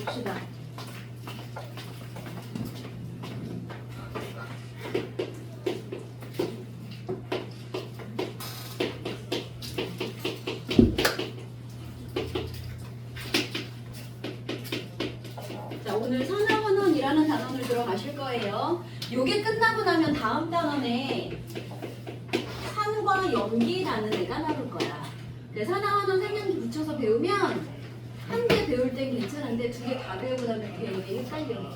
봅시다. 자, 오늘 산화환원이라는 단원을 들어가실 거예요. 요게 끝나고 나면 다음 단원에 산과 염기라는 애가 나올 거야. 산화환원 3명 붙여서 배우면 한 개 배울 땐 괜찮은데 2개 다 배우고 나면 배우기 헷갈려.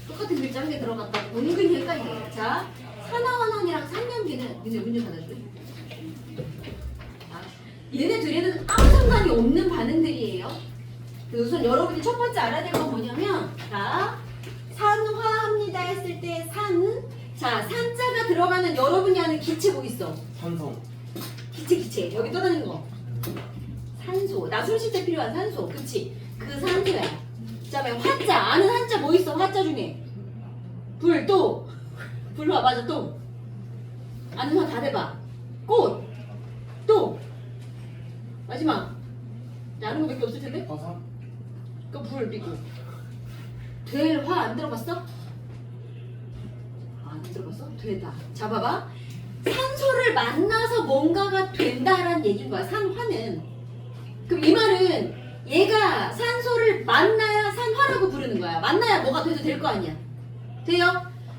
똑같은 글자 한 개 들어갔다고 은근히 헷갈려요. 자, 산화환원이랑 상면기는 이제 문제 받아줘요. 얘네 둘에는 아무 상관이 없는 반응들이에요. 그래서 우선 여러분이 첫 번째 알아야 될 건 뭐냐면, 자, 산화합니다 했을 때 자, 산자가 들어가는 여러분이 아는 기체 뭐 있어? 산성. 기체. 여기 떠다니는 거. 산소. 나 숨 쉴 때 필요한 산소. 그치? 그 산소야. 그 다음에 화자. 아는 한자 뭐 있어? 화자 중에. 불, 또. 불 와, 맞아, 또. 아는 화 다 대봐. 꽃. 또. 마지막. 아는 거 몇 개 없을 텐데? 화산. 그 불, 미고. 될, 화 안 들어봤어? 안 들어봤어? 되다. 자, 봐봐. 산소를 만나서 뭔가가 된다라는 얘기인 거야. 산화는. 그럼 이 말은 얘가 산소를 만나야 산화라고 부르는 거야. 만나야 뭐가 돼도 될 거 아니야. 돼요?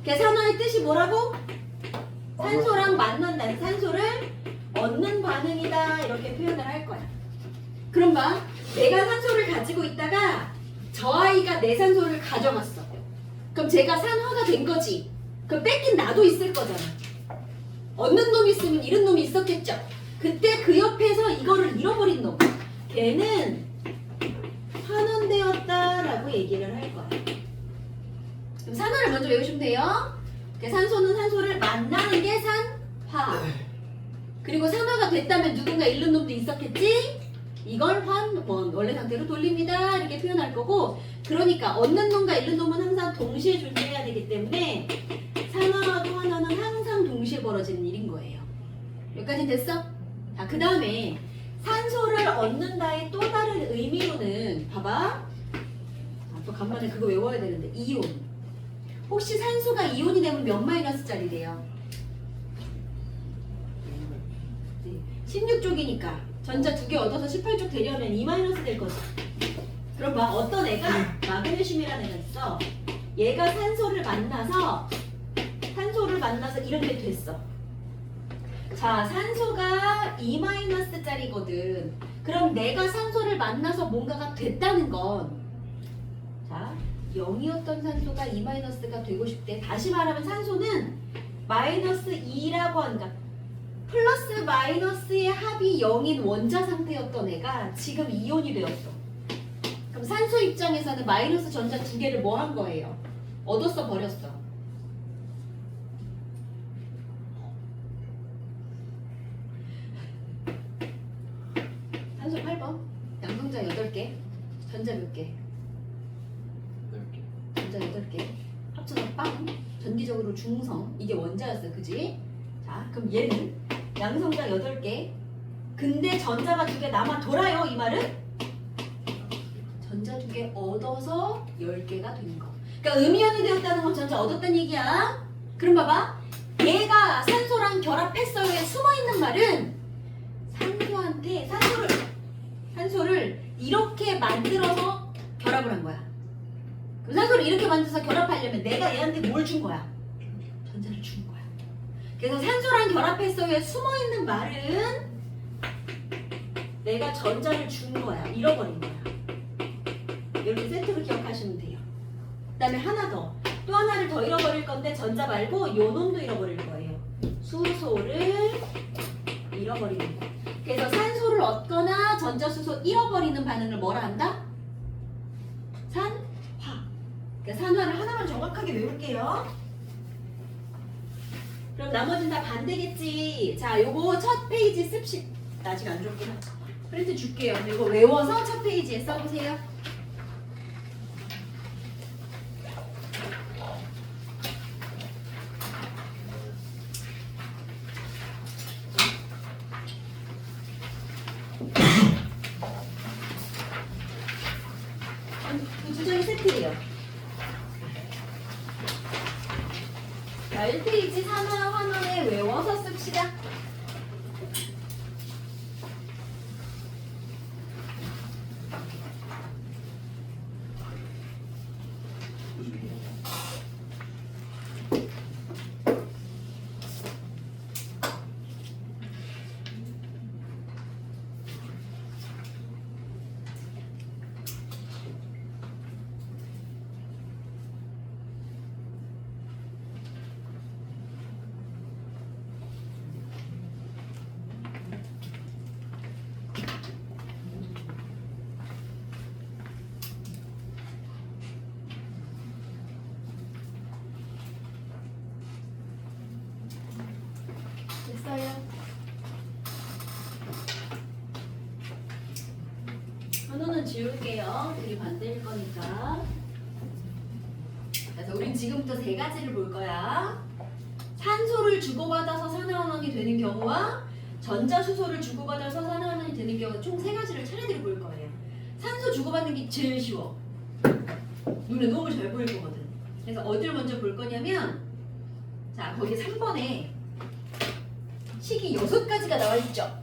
산화의 뜻이 뭐라고? 산소랑 만난다. 산소를 얻는 반응이다. 이렇게 표현을 할 거야. 그럼 봐. 내가 산소를 가지고 있다가 저 아이가 내 산소를 가져갔어. 그럼 제가 산화가 된 거지. 그럼 뺏긴 나도 있을 거잖아. 얻는 놈이 있으면 잃은 놈이 있었겠죠. 그때 그 옆에서 이거를 잃어버린 놈. 걔는 환원되었다라고 얘기를 할 거야. 그럼 산화를 먼저 외우시면 돼요. 산소는 산소를 만나는 게 산화. 그리고 산화가 됐다면 누군가 잃는 놈도 있었겠지? 이걸 환원, 원래 상태로 돌립니다. 이렇게 표현할 거고, 그러니까 얻는 놈과 잃는 놈은 항상 동시에 존재해야 되기 때문에 산화와도 환원은 항상 동시에 벌어지는 일인 거예요. 여기까지 됐어? 자, 그 다음에 산소를 얻는다의 또 다른 의미로는 봐봐. 또 간만에 그거 외워야 되는데 이온. 혹시 산소가 이온이 되면 몇 마이너스짜리래요? 16쪽이니까 전자 2개 얻어서 18쪽 되려면 2마이너스 될 거지. 그럼 막 어떤 애가 마그네슘이라는 애가 있어. 얘가 산소를 만나서 이렇게 됐어. 자, 산소가 2마이너스짜리거든. 그럼 내가 산소를 만나서 뭔가가 됐다는 건, 자, 0이었던 산소가 2마이너스가 되고 싶대. 다시 말하면 산소는 마이너스 2라고 한다. 플러스 마이너스의 합이 0인 원자 상태였던 애가 지금 이온이 되었어. 그럼 산소 입장에서는 마이너스 전자 2개를 뭐 한 거예요? 얻었어, 버렸어? 산소 8번. 양성자 8개. 전자 몇 개? 4개. 전자 8개. 합쳐서 빵. 전기적으로 중성. 이게 원자였어. 그지? 자, 그럼 얘는 양성자 8개. 근데 전자가 2개 남아 돌아요. 이 말은? 전자 2개 얻어서 10개가 된 거. 그러니까 음이온이 되었다는 건 전자 얻었다는 얘기야. 그럼 봐봐. 얘가 산소랑 결합했어요에 숨어있는 말은 산소한테 산소를 이렇게 만들어서 결합을 한 거야. 그럼 산소를 이렇게 만들어서 결합하려면 내가 얘한테 뭘 준 거야? 전자를 준 거야. 그래서 산소랑 결합했어요에 숨어있는 말은 내가 전자를 준 거야. 잃어버린 거야. 이렇게 세트로 기억하시면 돼요. 그 다음에 하나 더. 또 하나를 더 잃어버릴 건데 전자 말고 요 놈도 잃어버릴 거예요. 수소를 잃어버리는 거. 그래서 산소를 얻거나 전자, 수소 잃어버리는 반응을 뭐라 한다? 산화. 그러니까 산화를 하나만 정확하게 외울게요. 그럼 나머지는 다 반대겠지. 자, 요거 첫 페이지 씁시. 아직 안 줬구나. 프린트 줄게요. 이거 외워서 첫 페이지에 써보세요. 두 장이 세트예요. 자, 1페이지 산화 환원에 외워서 씁시다. 됐어요. 한우는 지울게요. 둘이 반대일 거니까. 그래서 우린 지금부터 세 가지를 볼 거야. 산소를 주고받아서 산화환원이 되는 경우와 전자수소를 주고받아서 산화환원이 되는 경우 총 세 가지를 차례대로 볼 거예요. 산소 주고받는 게 제일 쉬워. 눈에 너무 잘 보일 거거든. 그래서 어디를 먼저 볼 거냐면, 자, 거기 3번에 식이 6가지가 나와 있죠.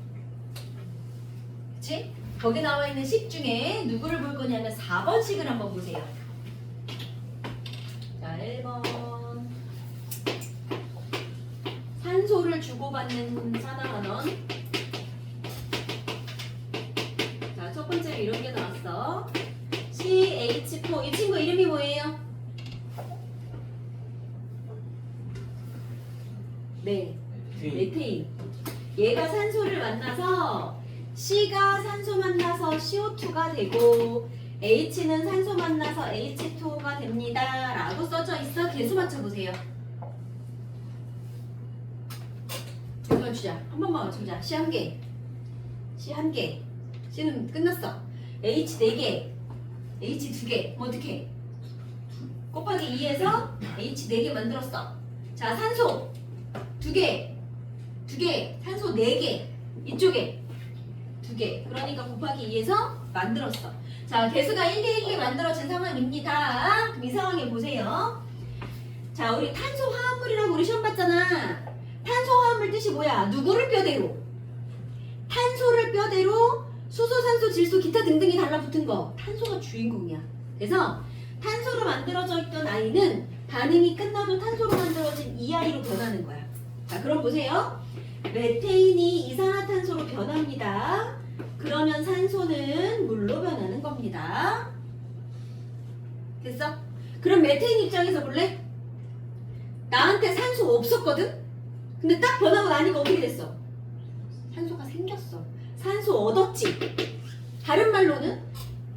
그치? 거기 나와 있는 식 중에 누구를 볼 거냐면 4번 식을 한번 보세요. 자, 1번. 산소를 주고받는 산화환원. 자, 첫 번째로 이런 게 나왔어. CH4. 이 친구 이름이 뭐예요? 네. 메테인. 얘가 산소를 만나서 C가 산소 만나서 CO2가 되고 H는 산소 만나서 H2O가 됩니다 라고 써져 있어. 개수 맞춰보세요. 개수 맞추자. 한 번만 맞춰보자. C 1개, C 1개, C는 끝났어. H 4개, H 2개. 어떻게? 곱하기 2에서 H 4개 만들었어. 자, 산소 2개, 산소 4개, 이쪽에 2개. 그러니까 곱하기 2에서 만들었어. 자, 개수가 1개 1개 만들어진 상황입니다. 그럼 이 상황에 보세요. 자, 우리 탄소화합물이라고 우리 시험 봤잖아. 탄소화합물 뜻이 뭐야? 누구를 뼈대로? 탄소를 뼈대로 수소, 산소, 질소, 기타 등등이 달라붙은 거. 탄소가 주인공이야. 그래서 탄소로 만들어져 있던 아이는 반응이 끝나도 탄소로 만들어진 이 아이로 변하는 거야. 자, 그럼 보세요. 메테인이 이산화탄소로 변합니다. 그러면 산소는 물로 변하는 겁니다. 됐어? 그럼 메테인 입장에서 볼래? 나한테 산소 없었거든? 근데 딱 변하고 나니까 어떻게 됐어? 산소가 생겼어. 산소 얻었지? 다른 말로는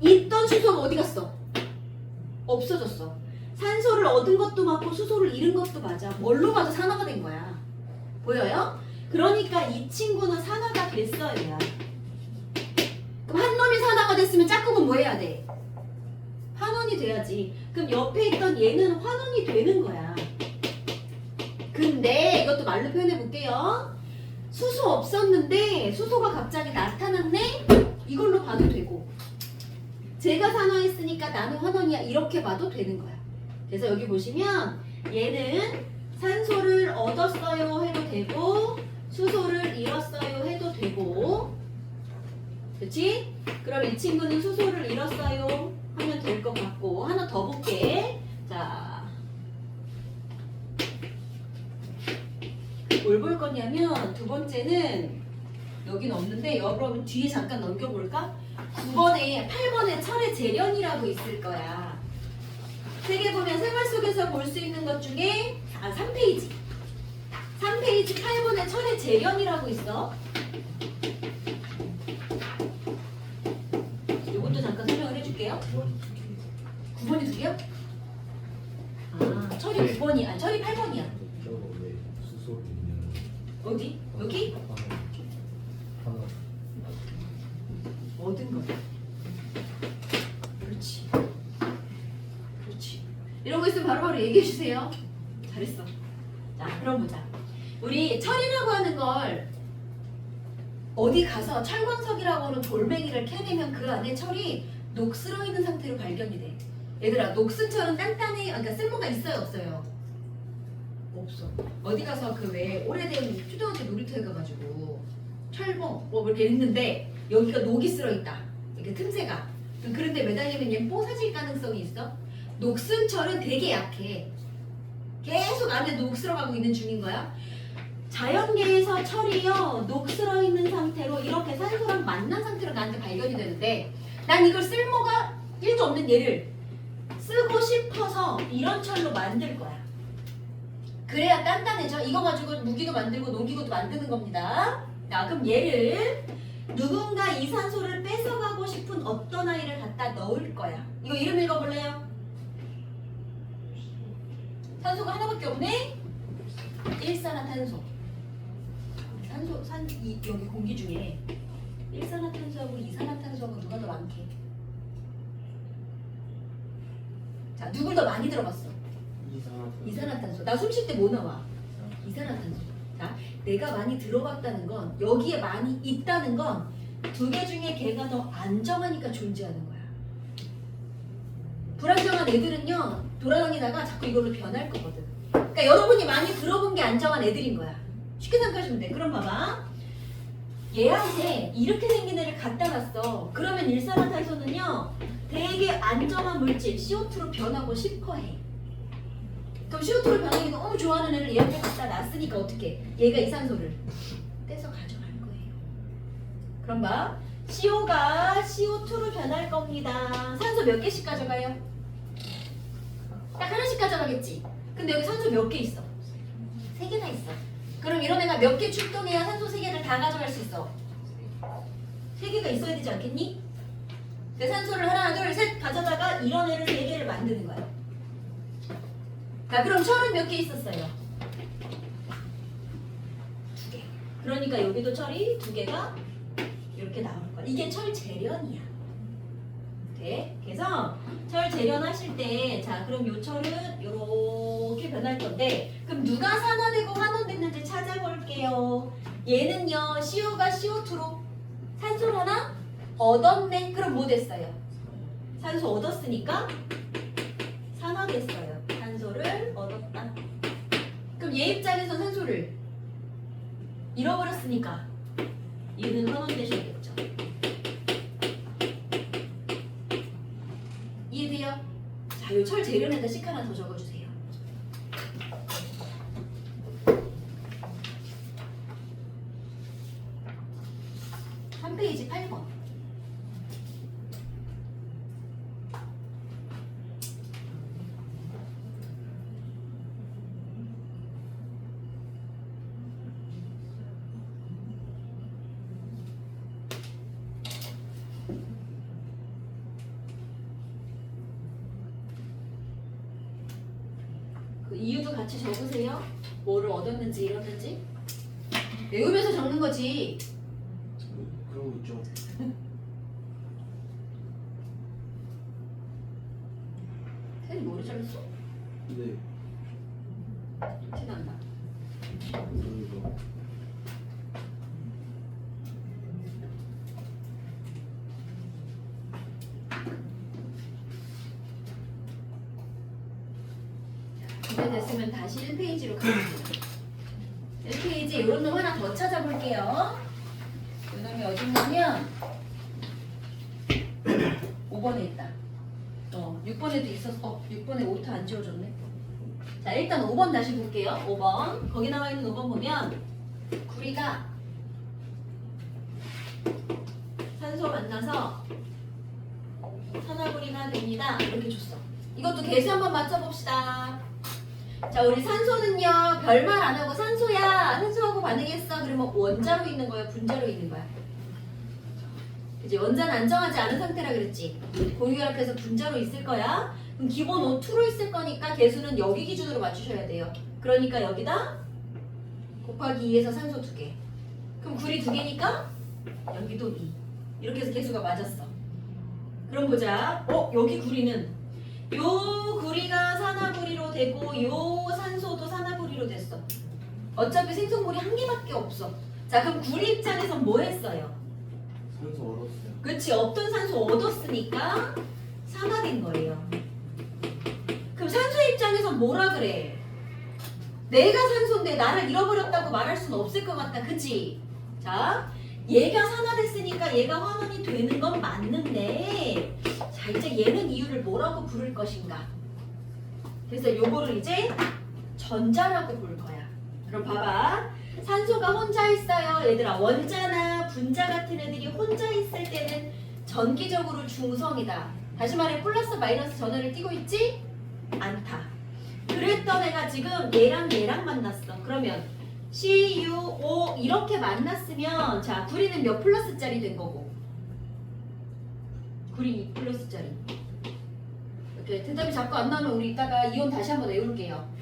있던 수소가 어디 갔어? 없어졌어. 산소를 얻은 것도 맞고 수소를 잃은 것도 맞아. 뭘로 봐도 산화가 된 거야. 보여요? 그러니까 이 친구는 산화가 됐어야. 그럼 한 놈이 산화가 됐으면 짝꿍은 뭐 해야 돼? 환원이 돼야지. 그럼 옆에 있던 얘는 환원이 되는 거야. 근데 이것도 말로 표현해 볼게요. 수소 없었는데 수소가 갑자기 나타났네? 이걸로 봐도 되고, 제가 산화했으니까 나는 환원이야 이렇게 봐도 되는 거야. 그래서 여기 보시면 얘는 산소를 얻었어요 해도 되고 수소를 잃었어요 해도 되고, 그치? 그럼 이 친구는 수소를 잃었어요 하면 될 것 같고, 하나 더 볼게. 자, 뭘 볼 거냐면 두 번째는 여기는 없는데 여러분 뒤에 잠깐 넘겨볼까? 9번에 8번에 철의 재련이라고 있을 거야. 책에 보면 생활 속에서 볼 수 있는 것 중에 3페이지 8번에 철의 재련이라고 있어. 이것도 잠깐 설명을 해줄게요. 9번이 두 개요? 아, 철이 9번이 아니 철이 8번이야. 어디? 여기? 얻은 거야. 그렇지. 그렇지. 이런 거 있으면 바로바로 얘기해 주세요. 잘했어. 자, 그럼 보자. 우리 철이라고 하는 걸 어디 가서 철광석이라고 하는 돌멩이를 캐내면 그 안에 철이 녹슬어 있는 상태로 발견이 돼. 얘들아, 녹슨처럼 단단해, 그러니까 쓸모가 있어요, 없어요? 없어. 어디 가서 그 왜 오래된 초등학교 놀이터에 가가지고 철봉 뭐 이렇게 있는데 여기가 녹이 쓸어 있다. 이렇게 틈새가. 그런데 매달리면 얘 뽀사질 가능성이 있어. 녹슨철은 되게 약해. 계속 안에 녹슬어가고 있는 중인 거야. 자연계에서 철이요 녹슬어 있는 상태로 이렇게 산소랑 만난 상태로 나한테 발견이 되는데 난 이걸 쓸모가 1도 없는 얘를 쓰고 싶어서 이런 철로 만들 거야. 그래야 단단해져. 이거 가지고 무기도 만들고 농기구도 만드는 겁니다. 자, 그럼 얘를 누군가 이 산소를 뺏어가고 싶은 어떤 아이를 갖다 넣을 거야. 이거 이름 읽어볼래요? 산소가 하나밖에 없네? 일산화탄소. 여기 공기 중에 일산화탄소하고 이산화탄소하고 누가 더 많게? 자, 누굴 더 많이 들어봤어? 이산화탄소. 나 숨 쉴 때 뭐 나와? 이산화탄소. 자, 내가 많이 들어봤다는 건 여기에 많이 있다는 건 두 개 중에 걔가 더 안정하니까 존재하는 거야. 불안정한 애들은요 돌아다니다가 자꾸 이걸로 변할 거거든. 그러니까 여러분이 많이 들어본 게 안정한 애들인 거야. 쉽게 생각하시면 돼. 그럼 봐봐. 얘한테 이렇게 생긴 애를 갖다 놨어. 그러면 일산화탄소는요 되게 안정한 물질 CO2로 변하고 싶어 해. 그럼 CO2로 변하기 너무 좋아하는 애를 얘한테 갖다 놨으니까 어떻게? 얘가 이 산소를 떼서 가져갈 거예요. 그럼 봐. CO가 CO2로 변할 겁니다. 산소 몇 개씩 가져가요? 딱 하나씩 가져가겠지. 근데 여기 산소 몇 개 있어? 3개나 있어. 그럼 이런 애가 몇 개 출동해야 산소 3개를 다 가져갈 수 있어? 3개가 있어야 되지 않겠니? 그 산소를 하나, 둘, 셋 가져다가 이런 애를 4개를 만드는 거야. 자, 그럼 철은 몇 개 있었어요? 2개. 그러니까 여기도 철이 2개가 이렇게 나올 거야. 이게 철 재련이야. 돼? 그래서 철 재련하실 때, 자, 그럼 요 철은 이렇게 변할 건데, 그럼 누가 산화되고 환원됐는지 찾아볼게요. 얘는요, CO가 CO2로 산소를 하나 얻었네. 그럼 뭐 됐어요? 산소 얻었으니까 산화됐어요. 산소를 얻었다. 그럼 얘 입장에서 산소를 잃어버렸으니까 얘는 환원되셔야겠죠. 이해돼요? 자, 요 철 재련에다 식 하나 더 적어주세요. 한 페이지 8번. 그 이유도 같이 적으세요. 뭐를 얻었는지 잃었는지. 외우면서 적는 거지. 그러고 있죠. 쌤이 머리 잘랐어? 네. 티난다. 그래서 준비됐으면 다시 1페이지로 가볼게요. 1페이지 이런 놈 하나 더 찾아볼게요. 이 놈이 어딨냐면 5번에 있다. 6번에도 있었어. 6번에 오타 안 지워졌네. 자, 일단 5번 다시 볼게요. 5번. 거기 나와 있는 5번 보면 구리가 산소 만나서 산화구리가 됩니다. 이렇게 줬어. 이것도 개수 한번 맞춰봅시다. 자, 우리 산소는요 별말 안 하고 산소야, 산소하고 반응했어. 그러면 원자로 있는 거야, 분자로 있는 거야? 이제 원자는 안정하지 않은 상태라 그랬지. 공유결합해서 분자로 있을 거야. 그럼 기본 O2로 있을 거니까 개수는 여기 기준으로 맞추셔야 돼요. 그러니까 여기다 곱하기 2에서 산소 2개. 그럼 구리 2개니까 여기도 2. 이렇게 해서 개수가 맞았어. 그럼 보자. 여기 구리는 요 구리가 산화구리로 되고 요 산소도 산화구리로 됐어. 어차피 생성물이 한 개밖에 없어. 자, 그럼 구리 입장에선 뭐 했어요? 산소 얻었어요. 그치, 없던 산소 얻었으니까 산화된 거예요. 그럼 산소 입장에서 뭐라 그래? 내가 산소인데 나를 잃어버렸다고 말할 수는 없을 것 같다. 그치? 자, 얘가 산화됐으니까 얘가 환원이 되는 건 맞는데, 자, 이제 얘는 이유를 뭐라고 부를 것인가? 그래서 요거를 이제 전자라고 볼 거야. 그럼 봐봐. 산소가 혼자 있어요. 얘들아, 원자나 분자 같은 애들이 혼자 있을 때는 전기적으로 중성이다. 다시 말해 플러스 마이너스 전화를 띄고 있지? 않다. 그랬던 애가 지금 얘랑 만났어. 그러면 CuO 이렇게 만났으면 자, 구리는 몇 플러스짜리 된 거고? 구리 2 플러스짜리. 이렇게 대답이 자꾸 안 나오면 우리 이따가 이온 다시 한번 외울게요.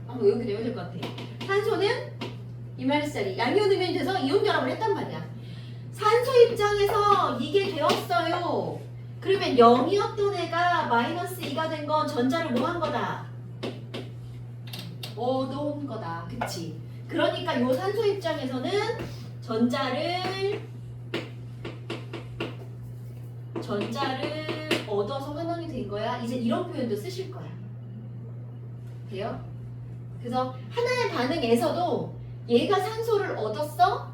한번 외우게 되어야 될 것 같아. 산소는 2마이너스짜리 양이온 음연이 돼서 이온 결합을 했단 말이야. 산소 입장에서 이게 되었어요. 그러면 0이었던 애가 마이너스 2가 된 건 전자를 뭐 한 거다? 얻어온 거다. 그치? 그러니까 요 산소 입장에서는 전자를 얻어서 환원이 된 거야. 이제 이런 표현도 쓰실 거야. 돼요? 그래서 하나의 반응에서도 얘가 산소를 얻었어?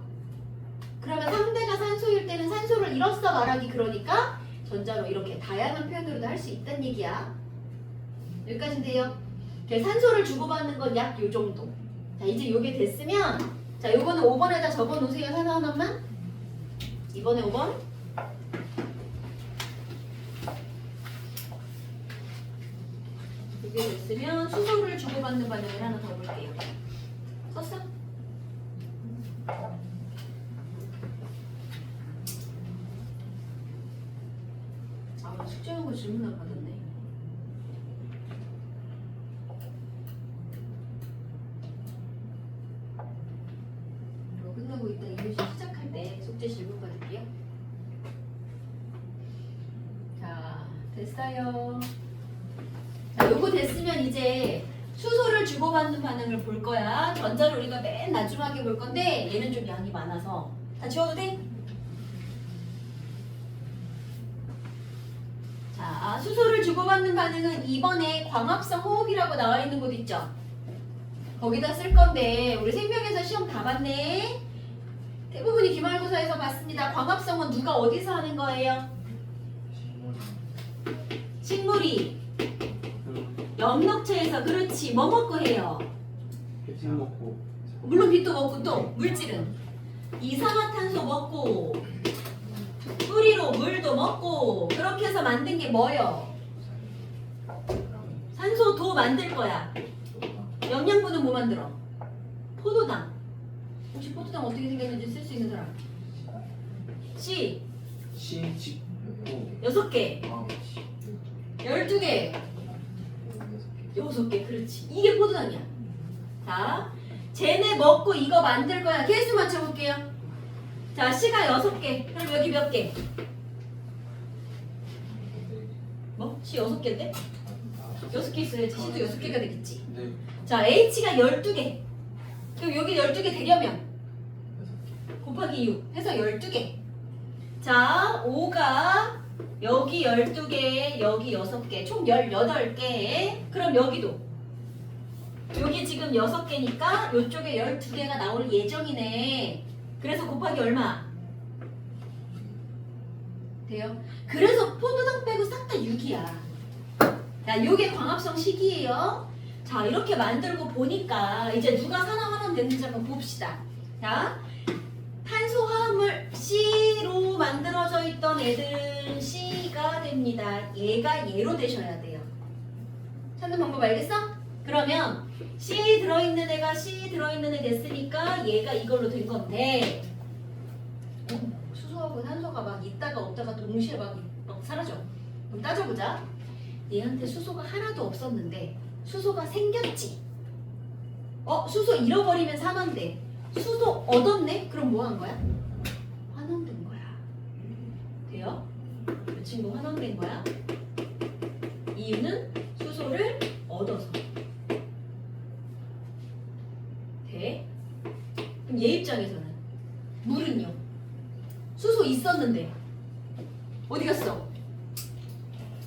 그러면 상대가 산소일 때는 산소를 잃었어 말하기. 그러니까 전자로 이렇게 다양한 표현으로도 할 수 있다는 얘기야. 여기까지인데요. 산소를 주고받는 건 약 요 정도. 자, 이제 요게 됐으면 자, 요거는 5번에다 적어 놓으세요. 하나하나만. 이번에 5번. 요게 됐으면 수소를 주고받는 반응을 하나 더 볼게요. 썼어? 아, 숙제한 거 질문 안 받았네. 이거 끝나고 이따 이교시 시작할 때 숙제 질문 받을게요. 자, 됐어요. 자, 요거 됐으면 이제 수소를 주고받는 반응을 볼 거야. 전자를 우리가 맨 나중하게 볼 건데 얘는 좀 양이 많아서 다 지워도 돼? 자, 수소를 주고받는 반응은 2번에 광합성 호흡이라고 나와 있는 곳 있죠? 거기다 쓸 건데 우리 생명에서 시험 다 봤네. 대부분이 기말고사에서 봤습니다. 광합성은 누가 어디서 하는 거예요? 식물이 엽록체에서. 그렇지. 뭐 먹고 해요? 햇빛 먹고 물론 빛도 먹고 또 물질은 이산화탄소 먹고 뿌리로 물도 먹고 그렇게 해서 만든 게 뭐요? 산소도 만들 거야. 영양분은 뭐 만들어? 포도당. 혹시 포도당 어떻게 생겼는지 쓸 수 있는 사람? C 시직 6개 12개 6개. 그렇지. 이게 포도당이야. 자, 쟤네 먹고 이거 만들 거야. 개수 맞춰볼게요. 자, C가 6개. 그럼 여기 몇 개? 뭐? C 6개인데? 6개 있어야지. C도 6개가 되겠지. 네. 자, H가 12개. 그럼 여기 12개 되려면 곱하기 6 해서 12개. 자, O가 여기 12개, 여기 6개, 총 18개. 그럼 여기도 여기 지금 6개니까 이쪽에 12개가 나올 예정이네. 그래서 곱하기 얼마? 돼요? 그래서 포도당 빼고 싹 다 6이야. 자, 요게 광합성 식이에요. 자, 이렇게 만들고 보니까 이제 누가 산화환원 됐는지 한번 봅시다. 자, 탄소화합물 C로 만들어져 있던 애들은 C가 됩니다. 얘가 얘로 되셔야 돼요. 찾는 방법 알겠어? 그러면 C 들어있는 애가 C 들어있는 애 됐으니까 얘가 이걸로 된 건데 수소하고 산소가 막 있다가 없다가 동시에 막 사라져. 그럼 따져보자. 얘한테 수소가 하나도 없었는데 수소가 생겼지. 수소 잃어버리면 산화인데 수소 얻었네? 그럼 뭐 한 거야? 환원된 거야. 돼요? 이 친구 환원된 거야. 이유는 수소를 얻어서. 돼? 그럼 얘 입장에서는 물은요? 수소 있었는데 어디 갔어?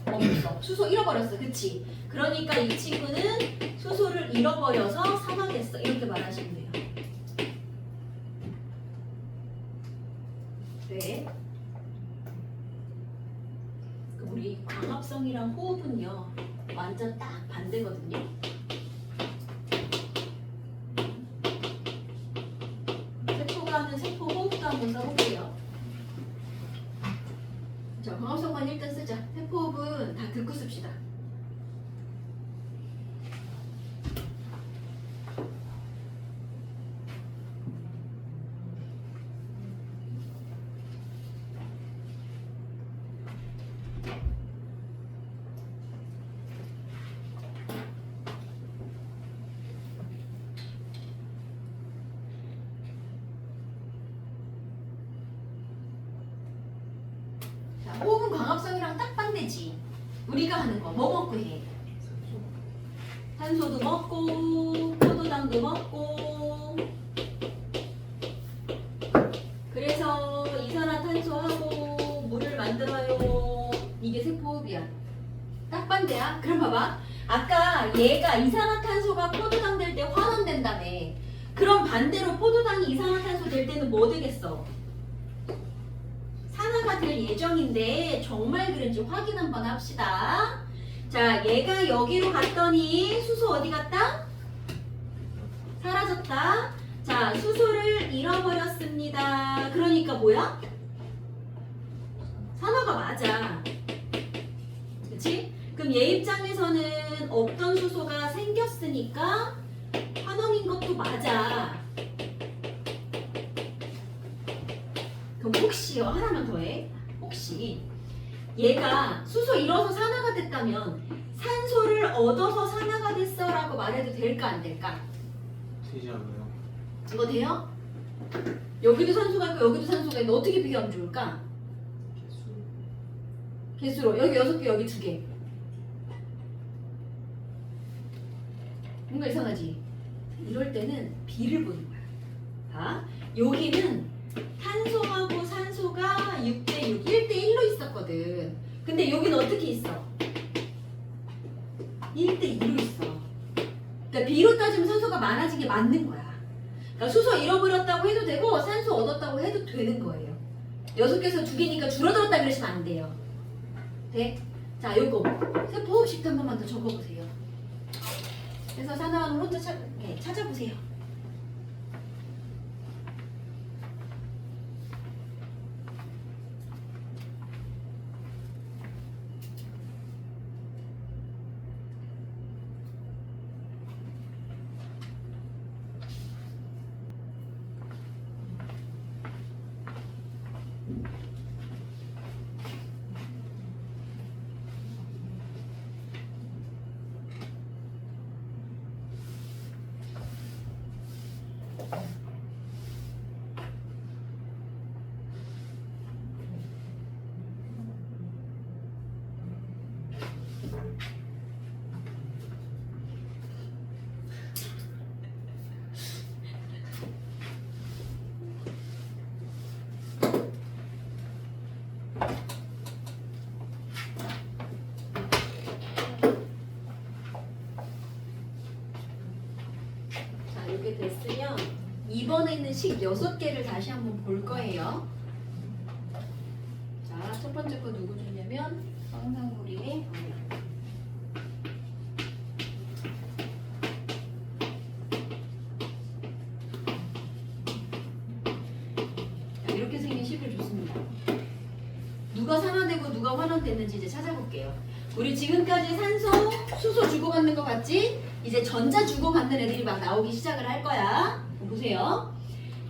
없어. 수소 잃어버렸어. 그치? 그러니까 이 친구는 수소를 잃어버려서 사망했어. 이렇게 말하시면 돼요. 네. 그럼 우리 광합성이랑 호흡은요 완전 딱 반대거든요. 세포가 하는 세포 호흡도 한번 써볼게요. 자, 광합성만 일단 쓰자. 세포 호흡은 다 듣고 씁시다. 자, 호흡은 광합성이랑 딱 반대지. 우리가 하는 거 뭐 먹고 해? 산소도 먹고 포도당도 먹고 그래서 이산화탄소하고 물을 만들어요. 이게 세포호흡이야. 딱 반대야. 그럼 봐봐. 아까 얘가 이산화탄소가 포도당 될 때 환원된다며. 그럼 반대로 포도당이 이산화탄소 될 때는 뭐 되겠어? 산화가 될 예정인데 정말 그런지 확인 한번 합시다. 자, 얘가 여기로 갔더니 수소 어디 갔다? 사라졌다. 자, 수소를 잃어버렸습니다. 그러니까 뭐야? 산화가 맞아. 그치? 그럼 얘 입장에서는 없던 수소가 생겼으니까 환원인 것도 맞아. 그럼 혹시요, 하나만 더 해. 혹시 얘가 수소 잃어서 산화가 됐다면 산소를 얻어서 산화가 됐어 라고 말해도 될까 안 될까? 되지 않아요? 이거 돼요? 여기도 산소가 있고 여기도 산소가 있는데 어떻게 비교하면 좋을까? 개수로 여기 6개 여기 2개. 뭔가 이상하지? 이럴 때는 비를 보는 거야. 봐, 여기는 탄소하고 산소가 6대6, 1대1로 있었거든. 근데 여기는 어떻게 있어? 1대2로 있어. 그러니까 비로 따지면 산소가 많아진 게 맞는 거야. 그러니까 수소 잃어버렸다고 해도 되고 산소 얻었다고 해도 되는 거예요. 6개에서 2개니까 줄어들었다 그러시면 안 돼요. 돼? 자, 요거 세포 호흡식 한 번만 더 적어보세요. 그래서 산화원을 혼자 찾아보세요. 자, 이렇게 됐으면 이번에 있는 식 6개를 다시 한번 볼 거예요. 자, 첫 번째 거 누구 주냐면 황상무리의 방향. 자, 이렇게 생긴 식을 줬습니다. 누가 산화되고 누가 환원됐는지 이제 찾아볼게요. 우리 지금까지 산소, 수소 주고받는 거 봤지? 이제 전자 주고받는 애들이 막 나오기 시작을 할 거야. 보세요.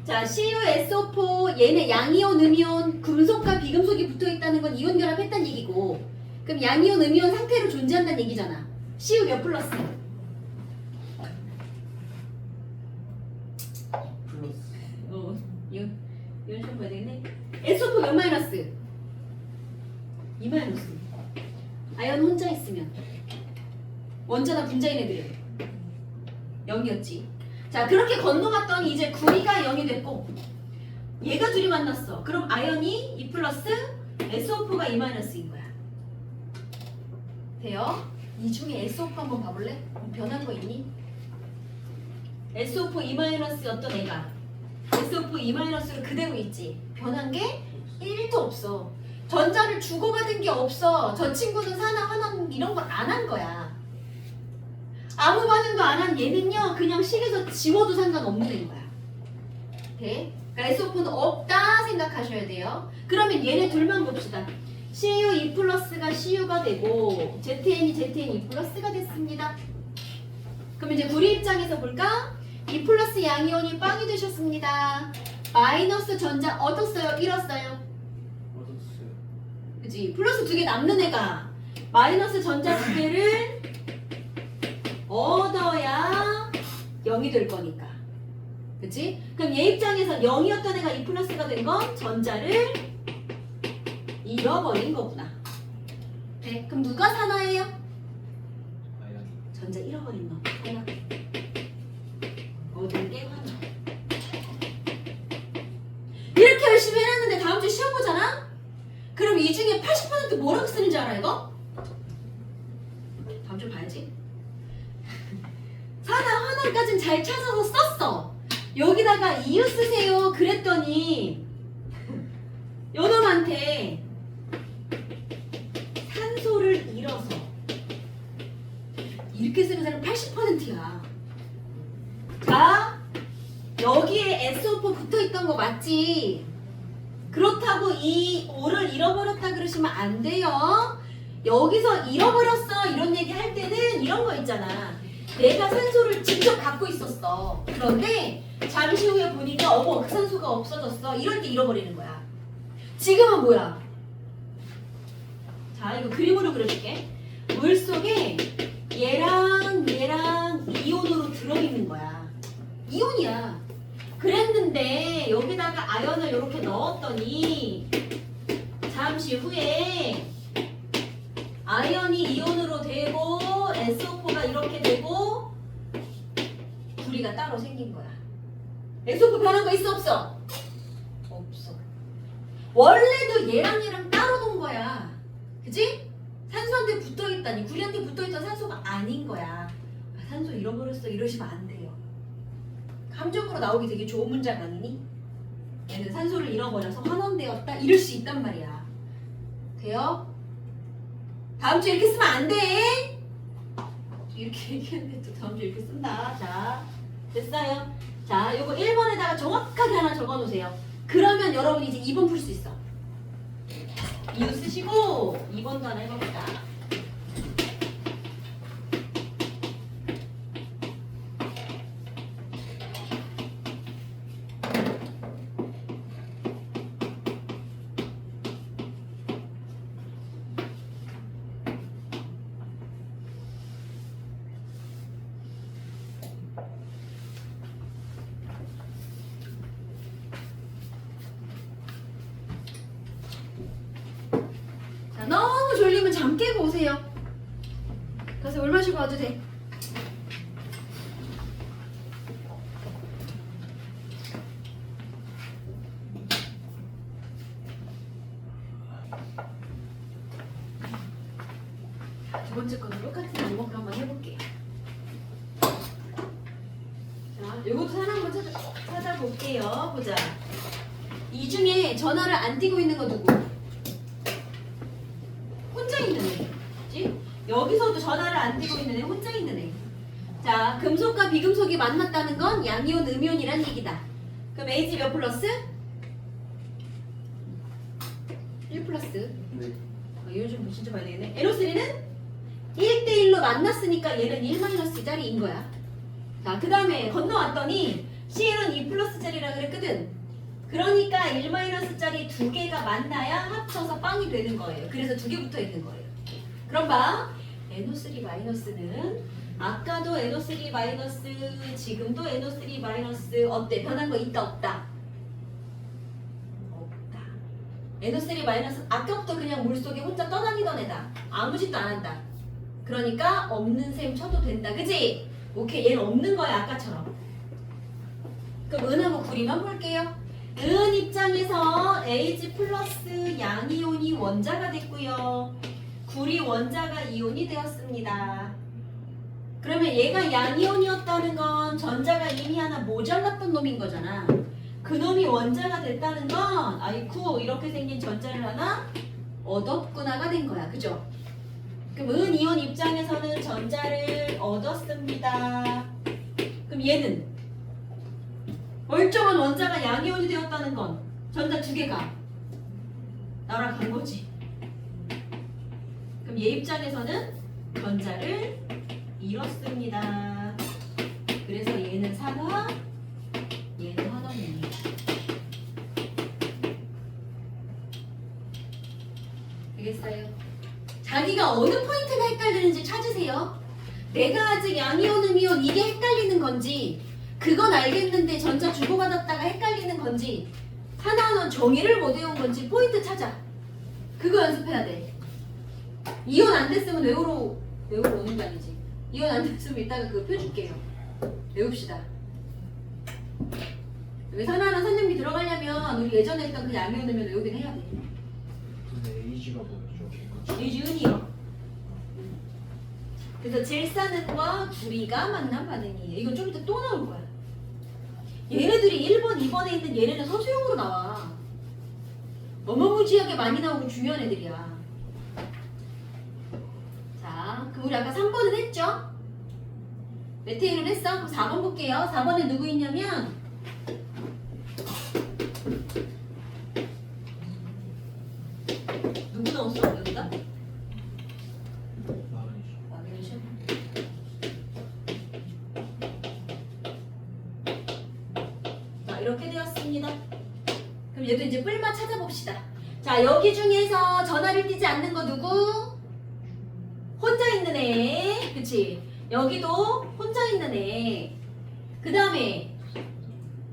자, CuSO4 얘네 양이온, 음이온, 금속과 비금속이 붙어있다는 건 이온 결합했다는 얘기고, 그럼 양이온, 음이온 상태로 존재한다는 얘기잖아. Cu 몇 플러스? 플러스. 이온 시험 봐야 되겠네. SO4 몇 마이너스? 2 마이너스. 아연 혼자 있으면 원자나 분자인 애들이 0이었지. 자, 그렇게 건너갔더니 이제 구리가 0이 됐고 얘가 둘이 만났어. 그럼 아연이 2 플러스 SO4가 E-인 거야. 돼요? 이 중에 SO4 한번 봐볼래? 변한 거 있니? SO4 E- 어떤 애가 SO4 E-로 그대로 있지. 변한 게 1도 없어. 전자를 주고받은 게 없어. 저 친구는 산화, 환원 이런 걸 안 한 거야. 아무 반응도 안 한 얘는요. 그냥 식에서 지워도 상관없는 애인 거야. 돼? 그러니까 SO4는 없다 생각하셔야 돼요. 그러면 얘네 둘만 봅시다. CU E 플러스가 CU가 되고 ZN이 ZN E 플러스가 됐습니다. 그럼 이제 구리 입장에서 볼까? E 플러스 양이온이 빵이 되셨습니다. 마이너스 전자 얻었어요? 잃었어요? 얻었어요. 그치? 플러스 두 개 남는 애가 마이너스 전자 두 개를 얻어야 0이 될 거니까. 그치? 그럼 얘 입장에서 0이었던 애가 E 플러스가 된 건 전자를 잃어버린 거구나. 네, 그럼 누가 산화예요? 아연. 전자 잃어버린 놈. 하나. 얻은 게 하나. 이렇게 열심히 해놨는데 다음 주 시험 보잖아? 그럼 이 중에 80% 뭐라고 쓰는지 알아 이거? 다음 주 봐야지. 산화 환원까진 잘 찾아서 썼어. 여기다가 이유 쓰세요 그랬더니 요놈한테 산소를 잃어서 이렇게 쓰는 사람 80%야. 자, 여기에 SO4 붙어있던 거 맞지? 그렇다고 이 O를 잃어버렸다 그러시면 안 돼요. 여기서 잃어버렸어 이런 얘기 할 때는 이런 거 있잖아. 내가 산소를 직접 갖고 있었어. 그런데 잠시 후에 보니까 어머 그 산소가 없어졌어. 이럴 때 잃어버리는 거야. 지금은 뭐야? 자, 이거 그림으로 그려줄게. 물속에 얘랑 이온으로 들어있는 거야. 이온이야. 그랬는데 여기다가 아연을 이렇게 넣었더니 잠시 후에 아연이 이온으로 되고 SO4가 이렇게 되고 구리가 따로 생긴 거야. SO4 변한 거 있어 없어? 없어. 원래도 얘랑 따로 놓은 거야. 그치? 산소한테 붙어있다니 구리한테 붙어있던 산소가 아닌 거야. 아, 산소 잃어버렸어 이러시면 안 돼요. 감정으로 나오기 되게 좋은 문장 아니니? 얘는 산소를 잃어버려서 환원되었다 이럴 수 있단 말이야. 돼요? 다음 주 이렇게 쓰면 안 돼. 이렇게 얘기했는데 또 다음 주 이렇게 쓴다. 자, 됐어요. 자, 요거 1번에다가 정확하게 하나 적어놓으세요. 그러면 여러분이 이제 2번 풀 수 있어. 이유 쓰시고 2번도 하나 해봅시다. 자, 너무 졸리면 잠 깨고 오세요. 가서 물 마시고 와도 돼. 두 번째 거는 똑같은 안목을 한번 해볼게요. 자, 요것도 하나 한번 찾아볼게요. 보자. 이 중에 전화를 안 띄고 있는 거 누구? 혼자 있는 애. 그치? 여기서도 전화를 안 띄고 있는 애, 혼자 있는 애. 자, 금속과 비금속이 만났다는 건 양이온, 음이온이란 얘기다. 그럼 Ag 몇 플러스? 1 플러스. 네. 이거 좀 진짜 봐야 되겠네. NO3는 1대1로 만났으니까 얘는 1-짜리인 거야. 자, 그 다음에 건너왔더니 Cl은 2+짜리라 그랬거든. 그러니까 1-짜리 두 개가 만나야 합쳐서 빵이 되는 거예요. 그래서 두 개 붙어 있는 거예요. 그럼 봐. NO3-는 아까도 NO3- 지금도 NO3- 어때? 변한 거 있다 없다? 없다. NO3- 아까부터 그냥 물속에 혼자 떠다니던 애다. 아무 짓도 안 한다. 그러니까 없는 셈 쳐도 된다. 그치? 오케이, 얘는 없는 거야 아까처럼. 그럼 은하고 구리만 볼게요. 은 입장에서 H 플러스 양이온이 원자가 됐고요. 구리 원자가 이온이 되었습니다. 그러면 얘가 양이온이었다는 건 전자가 이미 하나 모자랐던 놈인 거잖아. 그 놈이 원자가 됐다는 건 아이쿠 이렇게 생긴 전자를 하나 얻었구나가 된 거야. 그죠? 그럼 은 이온 입장에서는 전자를 얻었습니다. 그럼 얘는 멀쩡한 원자가 양이온이 되었다는 건 전자 두 개가 날아간 거지. 그럼 얘 입장에서는 전자를 잃었습니다. 그래서 얘는 산화, 얘는 환원이에요. 되겠어요? 자기가 어느 포인트가 헷갈리는지 찾으세요. 내가 아직 양이온, 음이온 이게 헷갈리는 건지 그건 알겠는데 전자 주고받았다가 헷갈리는 건지 하나하나 정의를 못 외운 건지 포인트 찾아. 그거 연습해야 돼. 이온 안 됐으면 외우러 오는 거 아니지. 이온 안 됐으면 이따가 그거 펴줄게요. 외웁시다. 여기서 하나하나 선생님이 들어가려면 우리 예전에 했던 그 양이온, 음이온 외우긴 해야 돼. 근데 A가 뭐였죠? 이준이요. 그래서 질산은과 구리가 만난 반응이에요. 이건 좀 이따 또 나올 거야. 얘네들이 1번, 2번에 있는 얘네는 서술형으로 나와. 어마무지하게 많이 나오고 중요한 애들이야. 자, 그럼 우리 아까 3번은 했죠? 메테일은 했어? 그럼 4번 볼게요. 4번에 누구 있냐면 누구 나왔어? 여기다? 마그네슘. 자, 이렇게 되었습니다. 그럼 얘도 이제 뿔만 찾아봅시다. 자, 여기 중에서 전화를 띄지 않는 거 누구? 혼자 있는 애. 그치? 여기도 혼자 있는 애. 그 다음에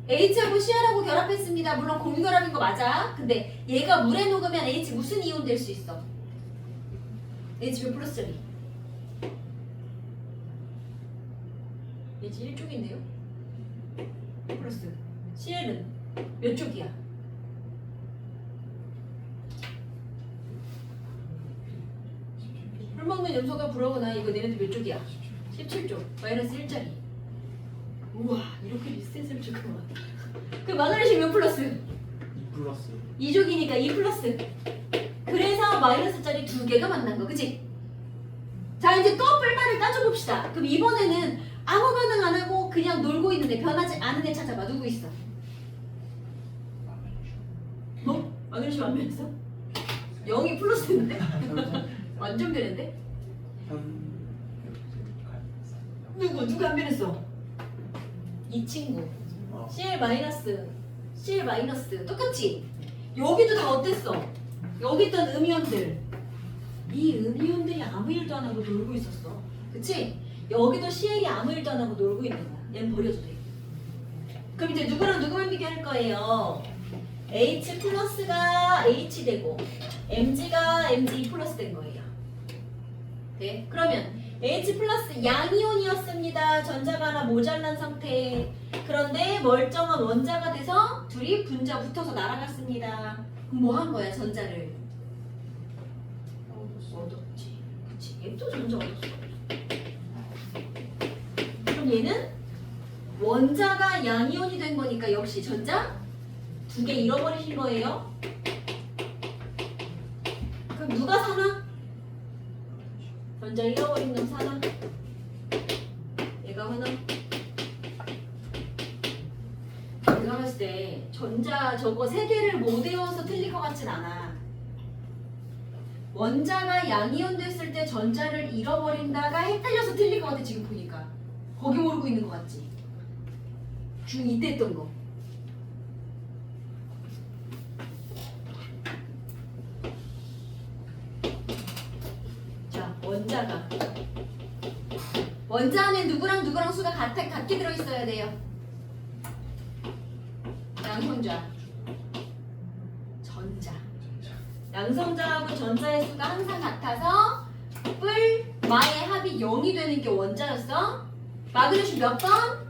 H하고 C하고 결합했습니다. 물론 공유결합인 거 맞아. 근데 얘가 물에 녹으면 H 무슨 이온 될 수 있어? H 몇 플러스 2? H 1쪽인데요? 플러스 Cl은 몇 쪽이야? 물 먹는 염소가 불어거나 이거 얘네들 몇 쪽이야? 17쪽 마이너스 1짜리. 우와 이렇게 비슷했을 줄구나. 그 마그네슘 몇 플러스? 2 플러스 2족이니까 2 플러스. 그래서 마이너스짜리 두 개가 만난 거 그치? 자 이제 또 뿔만을 따져봅시다. 그럼 이번에는 아무 반응 안 하고 그냥 놀고 있는데 변하지 않은 애 찾아봐. 누구 있어? 뭐? 마그네슘 안 변했어? 0이 플러스인데? 완전 변했는데? 누가 안 변했어? 이 친구 CL 마이너스 CL 마이너스 똑같지? 여기도 다 어땠어? 여기 있던 음이온들 이 음이온들이 아무 일도 안 하고 놀고 있었어 그치? 여기도 CL이 아무 일도 안 하고 놀고 있는 거야. 얘는 버려도 돼. 그럼 이제 누구랑 누구만 비교할 거예요? H 플러스가 H 되고 MG가 MG 플러스 된 거예요. 네? 그러면 H 플러스 양이온이었습니다. 전자가 하나 모자란 상태. 그런데 멀쩡한 원자가 돼서 둘이 분자 붙어서 날아갔습니다. 그럼 뭐 한 거야 전자를? 얻었지. 그치? 얘도 전자 얻었어. 그럼 얘는 원자가 양이온이 된 거니까 역시 전자 두 개 잃어버리신 거예요. 그럼 누가 사나? 전자 잃어버린 놈 사나? 얘가 하나? 내가 봤을 때 전자 저거 세 개를 못 외워서 틀릴 것 같진 않아. 원자가 양이온 됐을 때 전자를 잃어버린다가 헷갈려서 틀릴 것 같아 지금 보니까. 거기 모르고 있는 것 같지? 중2 때 했던 거. 자, 원자 안에 누구랑 수가 같게 들어있어야 돼요. 양성자, 전자. 양성자하고 전자의 수가 항상 같아서 뿔, 마의 합이 0이 되는 게 원자였어. 마그네슘 몇 번?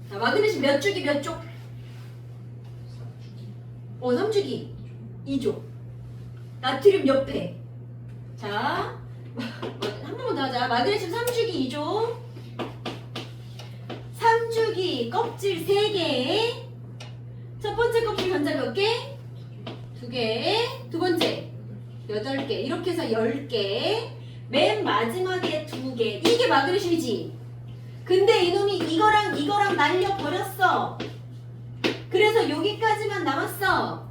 자, 마그네슘 몇 주기 몇 쪽? 3주기. 3주기 2조. 나트륨 몇 배? 자, 한 번만 더 하자. 마그네슘 3주기 2조. 3주기 껍질 3개. 첫 번째 껍질 전자 몇 개? 2개. 두 번째 8개. 이렇게 해서 10개. 맨 마지막에 2개. 이게 마그네슘이지. 근데 이놈이 이거랑 날려버렸어. 그래서 여기까지만 남았어.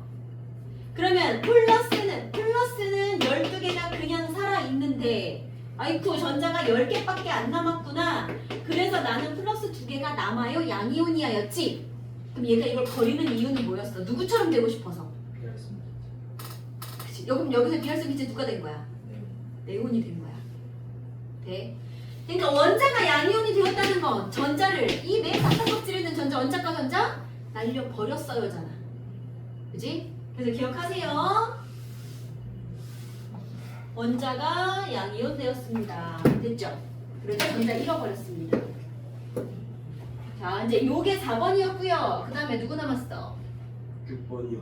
그러면 플러스는 12개가 그냥 살아있는데 아이쿠 전자가 10개밖에 안 남았구나. 그래서 나는 플러스 2개가 남아요. 양이온이야였지. 그럼 얘가 이걸 버리는 이유는 뭐였어? 누구처럼 되고 싶어서. 비하였습니다. 그치? 그럼 여기서 비활성 기체 누가 된 거야? 네. 네온이 된 거야. 돼? 그러니까 원자가 양이온이 되었다는 건 전자를 이 맨 바깥 껍질에 있는 전자 원자과 전자 날려버렸어요잖아. 그지? 그래서 기억하세요. 원자가 양이온 되었습니다. 됐죠? 그래서 전자 잃어버렸습니다. 자, 이제 요게 4번이었고요. 그 다음에 누구 남았어? 6번이요.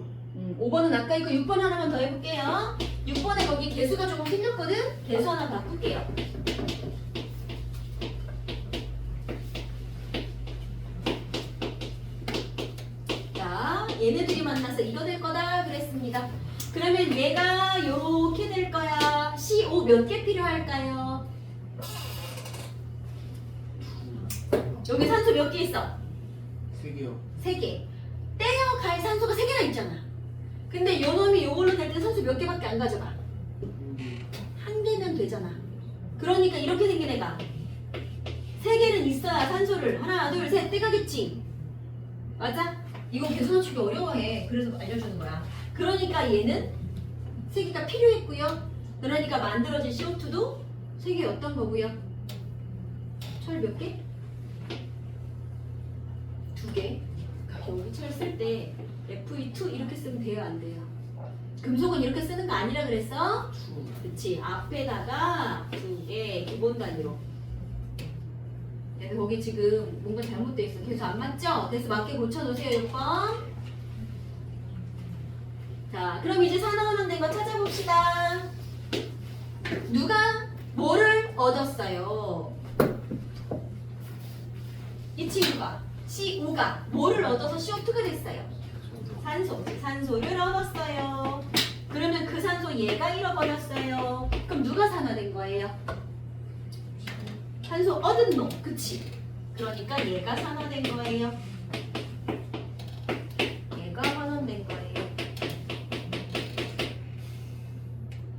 5번은 아까 있고 6번 하나만 더 해볼게요. 6번에 거기 개수가 조금 틀렸거든? 개수 하나 바꿀게요. 자, 얘네들이 만나서 이거 될 거다 그랬습니다. 그러면 얘가 요렇게 될 거야. CO 몇 개 필요할까요? 여기 산소 몇 개 있어? 3개요. 3개. 떼어갈 산소가 3개나 있잖아. 근데 요 놈이 요걸로 낼 때 산소 몇 개밖에 안 가져가. 한 개면 되잖아. 그러니까 이렇게 생긴 애가 3개는 있어야 산소를 하나 둘 셋 떼가겠지. 맞아? 이거 계속 맞추기 어려워해. 그래서 알려주는 거야. 그러니까 얘는 3개가 필요했고요. 그러니까 만들어진 CO2도 3개였던 거고요. 철 몇 개? 2개. 여기 철 쓸 때 Fe2 이렇게 쓰면 돼요, 안 돼요? 금속은 이렇게 쓰는 거 아니라 그랬어? 그치. 앞에다가 2개 기본 단위로. 근데 거기 지금 뭔가 잘못돼 있어. 계속 안 맞죠? 그래서 맞게 고쳐놓으세요, 6번. 자, 그럼 이제 산화하면 된 거 찾아봅시다. 누가 뭐를 얻었어요? 이 친구가 CO5가 뭐를 얻어서 CO2가 됐어요? 산소를 얻었어요. 그러면 그 산소 얘가 잃어버렸어요. 그럼 누가 산화된 거예요? 산소 얻은 놈, 그치? 그러니까 얘가 산화된 거예요. 얘가 환원된 거예요.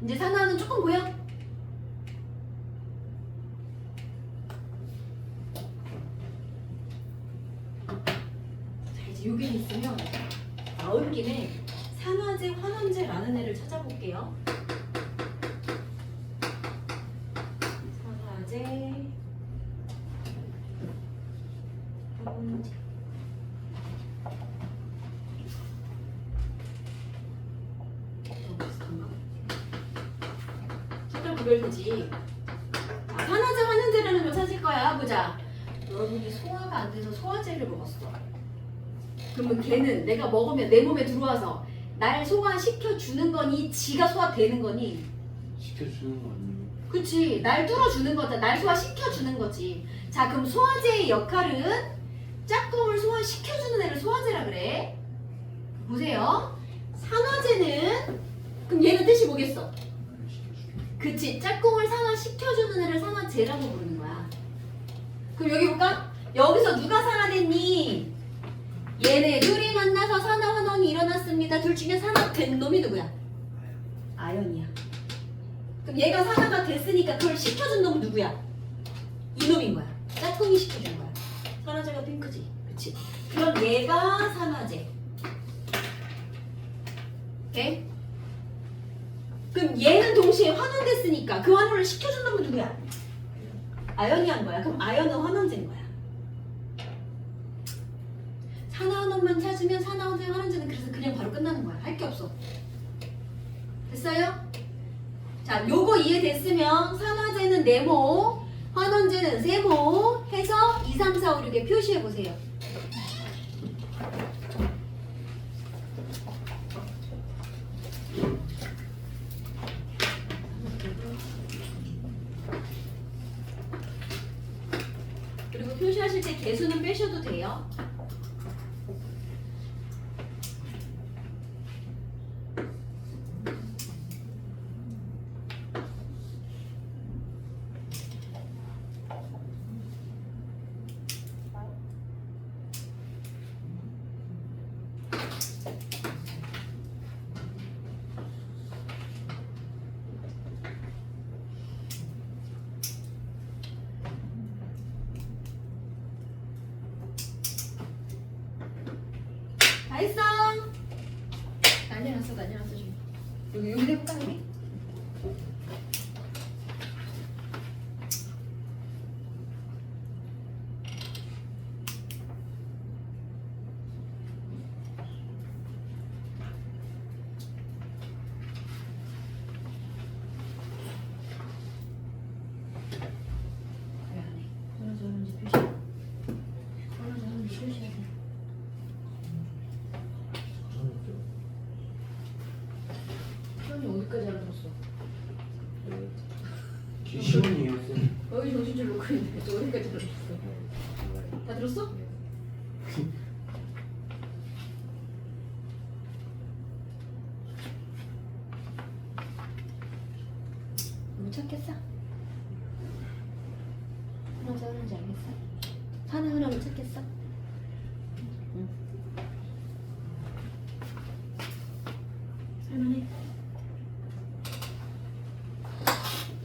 이제 산화는 조금 보여? 자, 이제 요게 있으면 나온 김에 산화제, 환원제라는 애를 찾아볼게요. 산화제, 환원제. 비슷한가? 색깔 구별되지? 자, 산화제, 환원제라는 걸 찾을 거야. 보자. 여러분이 소화가 안 돼서 소화제를 먹었어. 그러면 걔는 내가 먹으면 내 몸에 들어와서 날 소화시켜 주는 거니 지가 소화되는 거니? 시켜주는 거 아니에요? 그치, 날 뚫어주는 거다. 날 소화시켜 주는 거지. 자, 그럼 소화제의 역할은 짝꿍을 소화시켜주는 애를 소화제라 그래. 보세요. 산화제는 그럼 얘는 뜻이 뭐겠어? 그치, 짝꿍을 산화시켜주는 애를 산화제라고 부르는 거야. 그럼 여기 볼까? 여기서 누가 산화됐니? 얘네 둘이 만나서 산화 환원이 일어났습니다. 둘 중에 산화된 놈이 누구야? 아연이야. 그럼 얘가 산화가 됐으니까 그걸 시켜준 놈은 누구야? 이놈인 거야. 짝꿍이 시켜준 거야. 산화제가 핑크지. 그치? 그럼 얘가 산화제. 오케이? 그럼 얘는 동시에 환원됐으니까 그 환원을 시켜준 놈은 누구야? 아연이 한 거야. 그럼 아연은 환원제인 거야. 산화환원만 찾으면 산화환원제, 환원제는 그래서 그냥 바로 끝나는 거야. 할 게 없어. 됐어요? 자, 요거 이해됐으면 산화제는 네모, 환원제는 세모 해서 2, 3, 4, 5, 6에 표시해 보세요. 표시하실 때 개수는 빼셔도 돼요. 다 했어. 난리 났어 지금. 여기 해볼까 여기? 왜 안 해? 떨어졌는지 표시. 떨어졌는지 표시해야 돼. 시원이 어디까지 알아들었어? 시원이에요, 쌤. 여기 정신줄 놓고 있는데 저 어디까지 들었어? 다 들었어? 못 찾겠어? 하나지 하는지 알겠어? 사는 하나 못 찾겠어? 응. 할만해.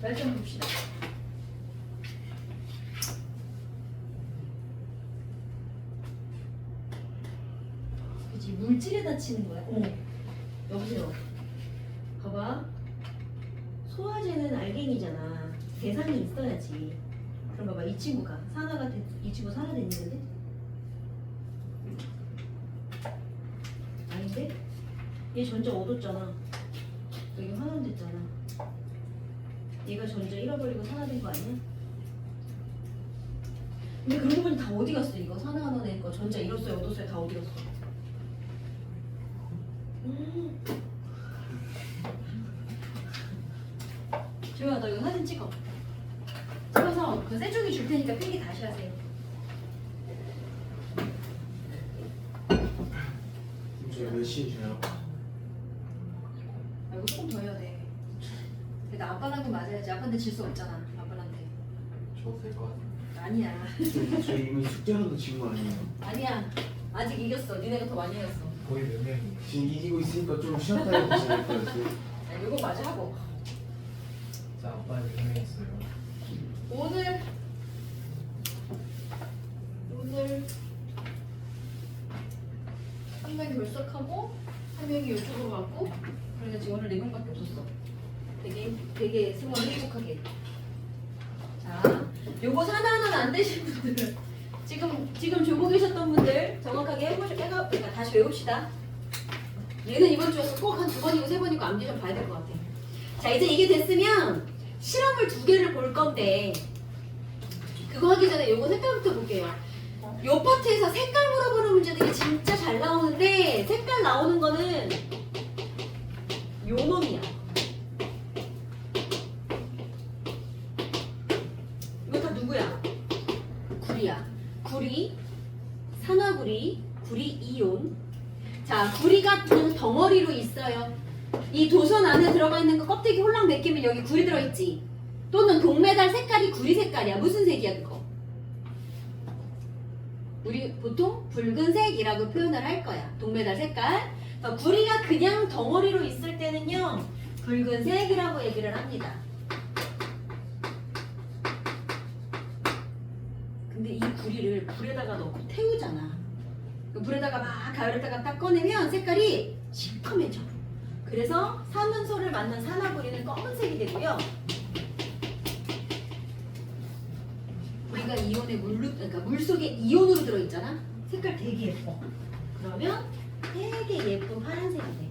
말좀 봅시다. 그치, 물질에다 치는 거야. 어머, 여보세요. 봐봐. 소화제는 알갱이잖아. 대상이 있어야지. 그럼 봐봐, 이 친구가 이 친구 산화돼 있는데? 아닌데? 얘 전자 얻었잖아. 여기 환원됐잖아. 얘가 전자 잃어버리고 산화된 거 아니야? 근데 그러고 보니 다 어디 갔어 이거? 산화하는 거 전자 잃었어요 얻었어요 다 어디 갔어? 조용아 너 이거 사진 찍어. 찍어서 그 셀종이 줄 테니까 필기 다시 하세요. 저 몇 시에 자요? 아, 이거 조금 더 해야 돼. 근데 아빠랑은 맞아야지. 아빠한테 질 수 없잖아. 아빠한테. 저도 될 것 같아요. 아니야. 저 이미 숙제라도 진 거 아니에요? 아니야. 아직 이겼어. 니네가 더 많이 이겼어. 거의 몇 명이? 지금 이기고 있으니까 좀 쉬었다 해도 되지 않을까요, 쌤? 야, 이거 마저 하고. 자, 아빠는 몇 명이었어요? 오늘 한 명이 결석하고 한 명이 이쪽으로 갔고 그래서 지금 오늘 4명밖에 없었어. 되게 생활을 행복하게. 자, 요거 하나하나는 안 되신 분들 지금 조고 계셨던 분들 정확하게 그러니까 다시 외웁시다. 얘는 이번 주에서 꼭 한 2번이고 3번이고 암기 좀 봐야 될 것 같아. 자, 이제 이게 됐으면 실험을 2개를 볼 건데 그거 하기 전에 요거 색깔부터 볼게요. 요 파트에서 색깔 물어보는 문제들이 진짜 잘 나오는데 색깔 나오는 거는 요 놈이야. 이거 다 누구야? 구리야. 구리, 산화구리, 구리 이온. 자, 구리가 덩어리로 있어요. 이 도선 안에 들어가 있는 거 껍데기 홀랑 벗기면 여기 구리 들어있지. 또는 동메달 색깔이 구리 색깔이야. 무슨 색이야 그거? 우리 보통 붉은색이라고 표현을 할 거야. 동메달 색깔. 구리가 그냥 덩어리로 있을 때는요. 붉은색이라고 얘기를 합니다. 근데 이 구리를 불에다가 넣고 태우잖아. 불에다가 막 가열했다가 딱 꺼내면 색깔이 시커매져. 그래서 산원소를 만난 산화구리는 검은색이 되고요. 우리가 이온의 그러니까 물 속에 이온으로 들어있잖아. 색깔 되게 예뻐. 그러면 되게 예쁜 파란색이 돼.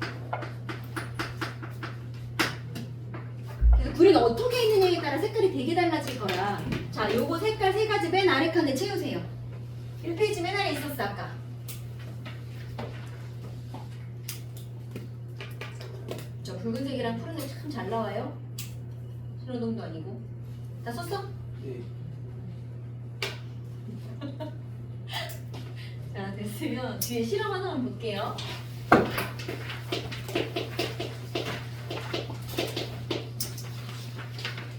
그래서 구리는 어떻게 있느냐에 따라 색깔이 되게 달라질 거야. 자, 요거 색깔 3가지 맨 아래 칸에 채우세요. 1페이지 맨 아래 있었어 아까. 저 붉은색이랑 푸른색 참 잘 나와요. 신호등도 아니고. 다 썼어? 네. 됐으면 뒤에 실험 하나만 볼게요.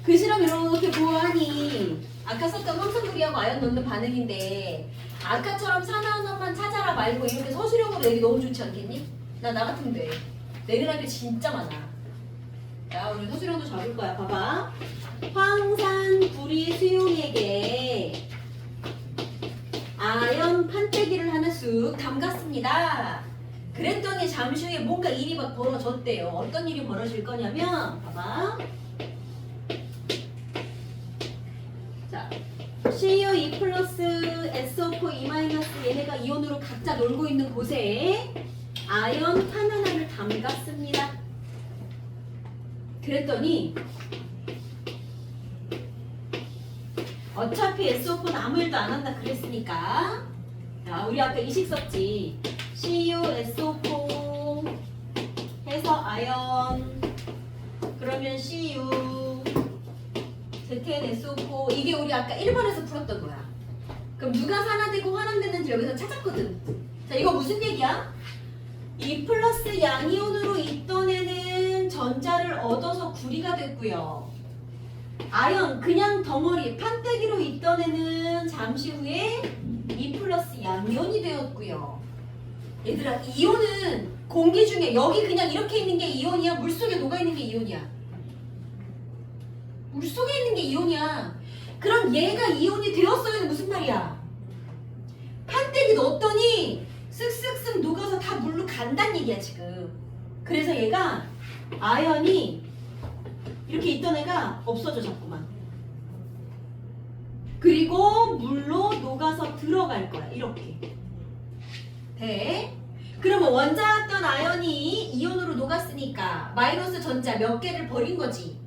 그 실험 이렇게 보아하니 아까 썼던 황선구리하고 아연 넣는 반응인데 아까처럼 산화원만 찾아라 말고 이렇게 서술형으로 내기 너무 좋지 않겠니? 나 같으면 돼. 내려갈 게 진짜 많아. 자, 우리 서술형도 잡을 거야. 봐봐. 황산구리 수용액에 아연 판때기를 하나 쑥 담갔습니다. 그랬더니 잠시 후에 뭔가 일이 막 벌어졌대요. 어떤 일이 벌어질 거냐면 봐봐. 자, CU2 플러스 SO4 2 마이너스 얘네가 이온으로 각자 놀고 있는 곳에 아연 탄 하나를 담갔습니다. 그랬더니 어차피 SO4는 아무 일도 안 한다 그랬으니까 자, 우리 아까 이식 썼지. CuSO4 해서 아연 그러면 Cu ZnSO4 이게 우리 아까 1번에서 풀었던 거야. 그럼 누가 산화되고 환원되는지 여기서 찾았거든. 자, 이거 무슨 얘기야? 이 플러스 양이온으로 있던 애는 전자를 얻어서 구리가 됐고요. 아연 그냥 덩어리 판때기로 있던 애는 잠시 후에 2 플러스 양이온이 되었고요. 얘들아, 이온은 공기 중에 여기 그냥 이렇게 있는 게 이온이야? 물속에 녹아있는 게 이온이야? 물속에 있는 게 이온이야. 그럼 얘가 이온이 되었어요는 무슨 말이야? 판때기 넣었더니 쓱쓱쓱 녹아서 다 물로 간다는 얘기야 지금. 그래서 얘가 아연이 이렇게 있던 애가 없어져 자꾸만. 그리고 물로 녹아서 들어갈 거야 이렇게. 돼? 그러면 원자였던 아연이 이온으로 녹았으니까 마이너스 전자 몇 개를 버린 거지.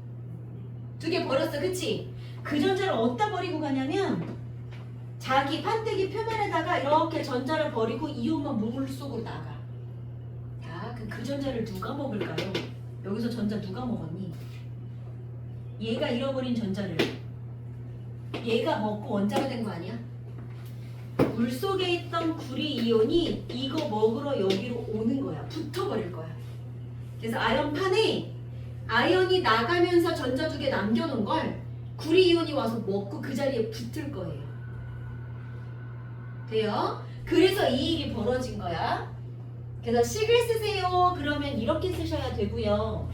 2개 버렸어, 그치? 그 전자를 어디다 버리고 가냐면 자기 판때기 표면에다가 이렇게 전자를 버리고 이온만 물 속으로 나가. 자, 그럼 그 전자를 누가 먹을까요? 여기서 전자 누가 먹었니? 얘가 잃어버린 전자를 얘가 먹고 원자가 된 거 아니야? 물 속에 있던 구리 이온이 이거 먹으러 여기로 오는 거야. 붙어버릴 거야. 그래서 아연판에 아연이 나가면서 전자 2개 남겨놓은 걸 구리 이온이 와서 먹고 그 자리에 붙을 거예요. 돼요? 그래서 이 일이 벌어진 거야. 그래서 식을 쓰세요. 그러면 이렇게 쓰셔야 되고요.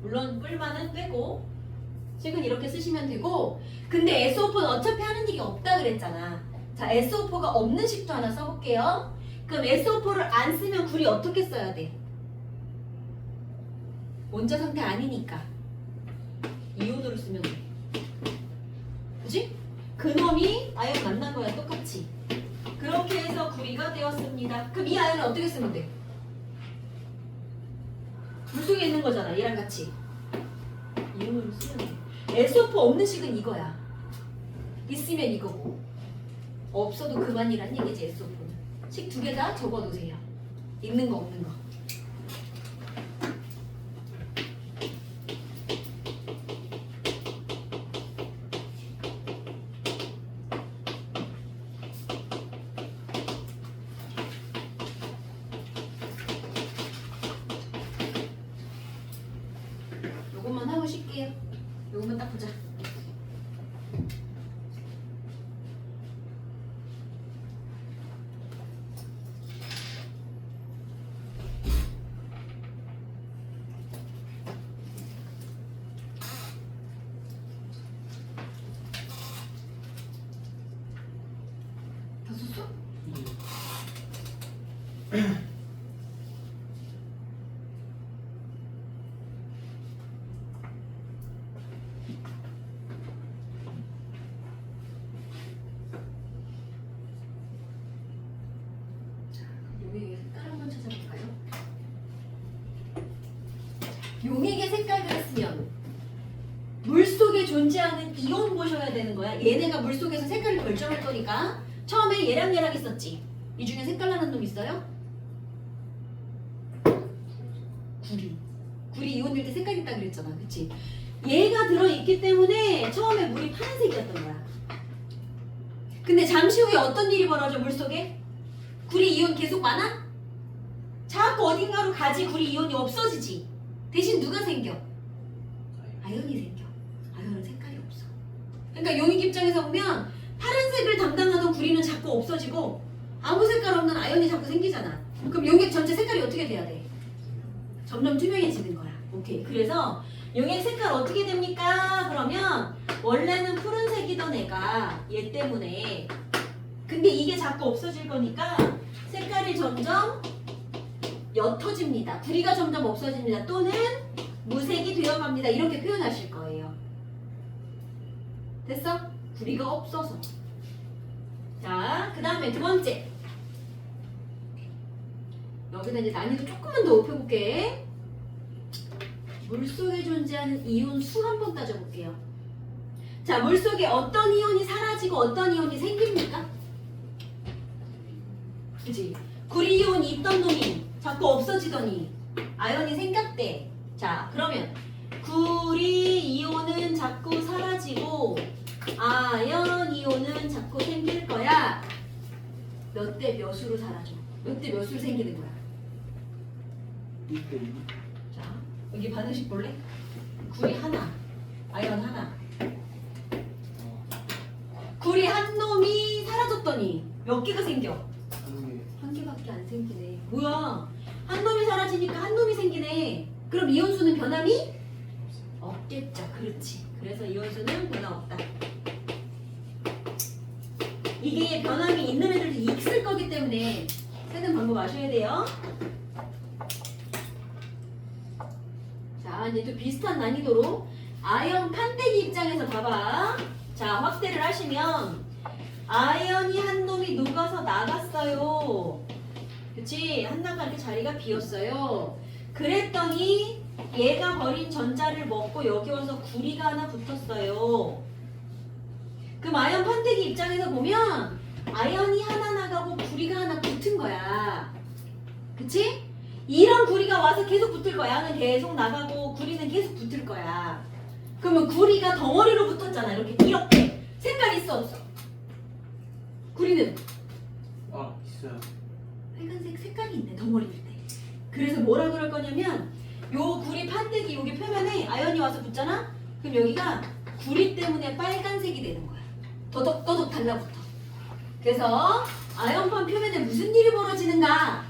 물론 뿔만은 빼고 식은 이렇게 쓰시면 되고, 근데 SO4는 어차피 하는 일이 없다 그랬잖아. 자, SO4가 없는 식도 하나 써볼게요. 그럼 SO4를 안 쓰면 구리 어떻게 써야 돼? 원자 상태 아니니까 이온으로 쓰면 돼. 그치? 그놈이 아연 만난 거야 똑같이. 그렇게 해서 구리가 되었습니다. 그럼 이 아연은 어떻게 쓰면 돼? 물속에 있는 거잖아 얘랑 같이. 이온으로 쓰면 돼. SO4 없는 식은 이거야. 있으면 이거고 없어도 그만이란 얘기지. SO4는 식 2개 다 적어놓으세요. 있는 거 없는 거. 요것만 하고 쉴게요. 요것만 딱 보자. 다 썼어? 용액의 색깔 한번 찾아볼까요? 용액의 색깔 그랬으면 물속에 존재하는 이온 보셔야 되는 거야. 얘네가 물속에서 색깔을 결정할 거니까. 처음에 얘랑 얘랑 있었지. 이 중에 색깔 나는 놈 있어요? 구리 이온일 때 색깔 있다 그랬잖아. 그치? 얘가 들어있기 때문에 처음에 물이 파란색이었던 거야. 근데 잠시 후에 어떤 일이 벌어져 물속에? 구리 이온 계속 많아? 자꾸 어딘가로 가지 구리 이온이 없어지지. 대신 누가 생겨? 아연이 생겨. 아연은 색깔이 없어. 그러니까 용익 입장에서 보면 파란색을 담당하던 구리는 자꾸 없어지고 아무 색깔 없는 아연이 자꾸 생기잖아. 그럼 용액 전체 색깔이 어떻게 돼야 돼? 점점 투명해지는 거야. 오케이. 그래서 용액 색깔 어떻게 됩니까? 그러면 원래는 푸른색이던 애가 얘 때문에 근데 이게 자꾸 없어질 거니까 색깔이 점점 옅어집니다. 구리가 점점 없어집니다. 또는 무색이 되어갑니다. 이렇게 표현하실 거예요. 됐어? 구리가 없어서. 자, 그 다음에 두 번째. 여기다 이제 난이도 조금만 더 높여볼게. 물속에 존재하는 이온 수 한번 따져볼게요. 자, 물속에 어떤 이온이 사라지고 어떤 이온이 생깁니까? 그치? 구리 이온이 있던 놈이 자꾸 없어지더니 아연이 생겼대. 자, 그러면 구리 이온은 자꾸 사라지고 아연 이온은 자꾸 생길 거야. 몇 대 몇으로 사라져? 몇 대 몇으로 생기는 거야? 2대2. 자, 여기 반응식 볼래? 구리 하나, 아연 하나. 구리 한 놈이 사라졌더니 몇 개가 생겨? 한 개밖에 안 생기네. 뭐야? 한 놈이 사라지니까 한 놈이 생기네. 그럼 이온수는 변함이 없겠죠. 그렇지. 그래서 이온수는 변함 없다. 이게 변함이 있는 애들도 있을 거기 때문에 세는 방법 아셔야 돼요. 자, 이제 또 비슷한 난이도로 아연 판때기 입장에서 봐봐. 자, 확대를 하시면 아연이 한 놈이 녹아서 나갔어요. 그치? 하나가 이렇게 자리가 비었어요. 그랬더니 얘가 버린 전자를 먹고 여기 와서 구리가 하나 붙었어요. 그럼 아연 판때기 입장에서 보면 아연이 하나 나가고 구리가 하나 붙은 거야. 그치? 이런 구리가 와서 계속 붙을 거야. 아연은 계속 나가고 구리는 계속 붙을 거야. 그러면 구리가 덩어리로 붙었잖아. 이렇게 색깔 있어 없어? 구리는 아, 있어요. 빨간색 색깔이 있네. 덩어리일 때. 그래서 뭐라 그럴 거냐면 요 구리 판때기 여기 표면에 아연이 와서 붙잖아? 그럼 여기가 구리 때문에 빨간색이 되는 거야. 더덕더덕 달라붙어. 그래서 아연판 표면에 무슨 일이 벌어지는가?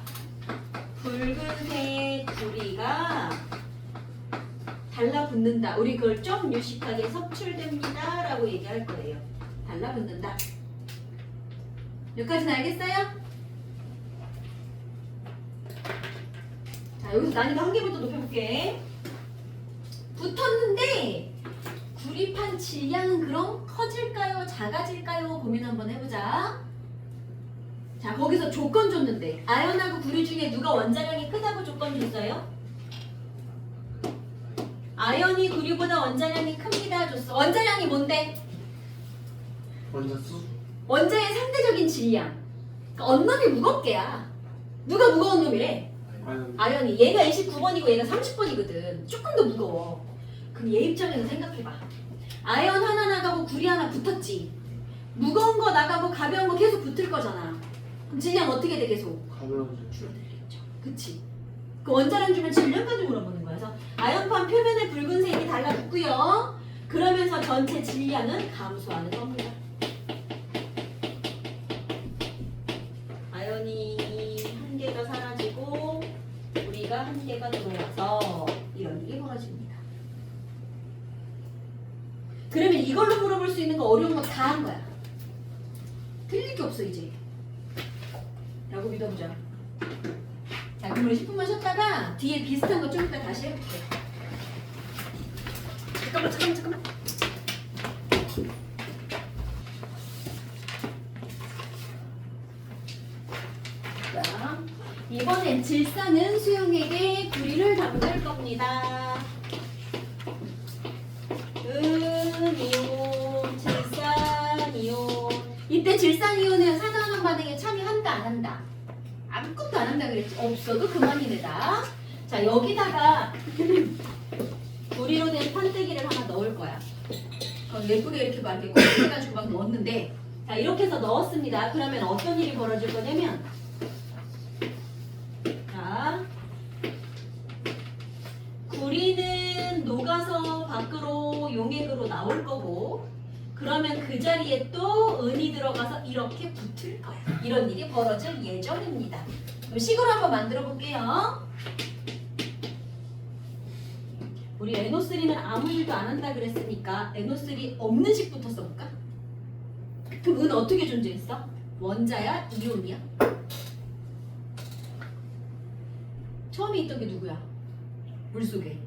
붉은색 구리가 달라붙는다. 우리 그걸 좀 유식하게 섭출됩니다 라고 얘기할 거예요. 달라붙는다. 여기까지는 알겠어요? 자, 여기서 난이도 한 개부터 높여볼게. 붙었는데 구리판 질량은 그럼 커질까요? 작아질까요? 고민 한번 해보자. 자, 거기서 조건 줬는데 아연하고 구리 중에 누가 원자량이 크다고 조건 줬어요? 아연이 구리보다 원자량이 큽니다 줬어. 원자량이 뭔데? 원자수? 원자의 상대적인 질량. 그러니까 언놈이 무겁게야. 누가 무거운 놈이래? 아연이. 얘가 29번이고 얘가 30번이거든. 조금 더 무거워. 그럼 얘 입장에서 생각해봐. 아연 하나 나가고 구리 하나 붙었지. 무거운 거 나가고 가벼운 거 계속 붙을 거잖아. 그럼 질량 어떻게 돼 계속? 가벼워져. 줄어들겠죠. 그치? 그 원자량 주면 질량까지 물어보는 거야. 그래서 아연판 표면에 붉은색이 달라붙고요. 그러면서 전체 질량은 감소하는 겁니다. 아연이 한 개가 사라지고 구리가 한 개가 들어와서 이런 일이 벌어집니다. 그러면 이걸로 물어볼 수 있는 거 어려운 거 다 한 거야. 틀릴 게 없어 이제. 라고 믿어보자. 자, 그럼 우리 10분만 쉬었다가 뒤에 비슷한 거 좀 이따 다시 해볼게. 잠깐만. 자, 이번엔 질산은 수용액에 구리를 담글 겁니다. 이온, 질산이온. 이때 질산이온은 산화환원 반응에 참여한다 안 한다? 아무것도 안 한다 그랬지. 없어도 그만이다. 자, 여기다가 구리로 된 판때기를 하나 넣을 거야. 예쁘게 이렇게 막 이렇게 해가지고 막 넣었는데, 자, 이렇게 해서 넣었습니다. 그러면 어떤 일이 벌어질 거냐면 녹아서 밖으로 용액으로 나올 거고 그러면 그 자리에 또 은이 들어가서 이렇게 붙을 거야. 이런 일이 벌어질 예정입니다. 그럼 식으로 한번 만들어 볼게요. 우리 NO3는 아무 일도 안 한다 그랬으니까 NO3 없는 식부터 써볼까? 그럼 은 어떻게 존재했어? 원자야? 이온이야? 처음에 있던 게 누구야? 물속에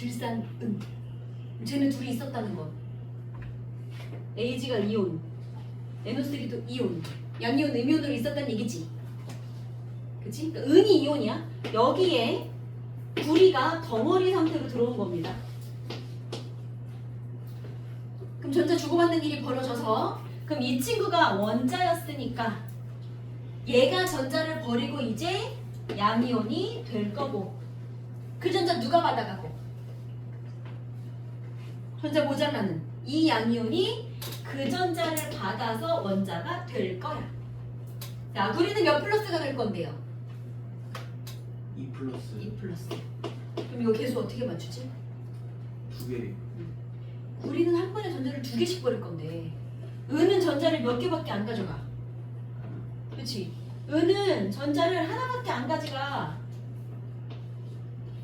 질산 은. 쟤는 둘이 있었다는 거. AG가 이온, NO3도 이온, 양이온, 음이온으로 있었다는 얘기지. 그치? 그러니까 은이 이온이야. 여기에 구리가 덩어리 상태로 들어온 겁니다. 그럼 전자 주고받는 일이 벌어져서 그럼 이 친구가 원자였으니까 얘가 전자를 버리고 이제 양이온이 될 거고 그 전자 누가 받아가고 전자 모자라는 이 양이온이 그 전자를 받아서 원자가 될 거야. 자, 구리는 몇 플러스가 될 건데요? 2 플러스 2 플러스. 그럼 이거 계수 어떻게 맞추지? 2개. 구리는 한 번에 전자를 2개씩 버릴 건데 은은 전자를 몇 개밖에 안 가져가. 그렇지? 은은 전자를 하나밖에 안 가져가.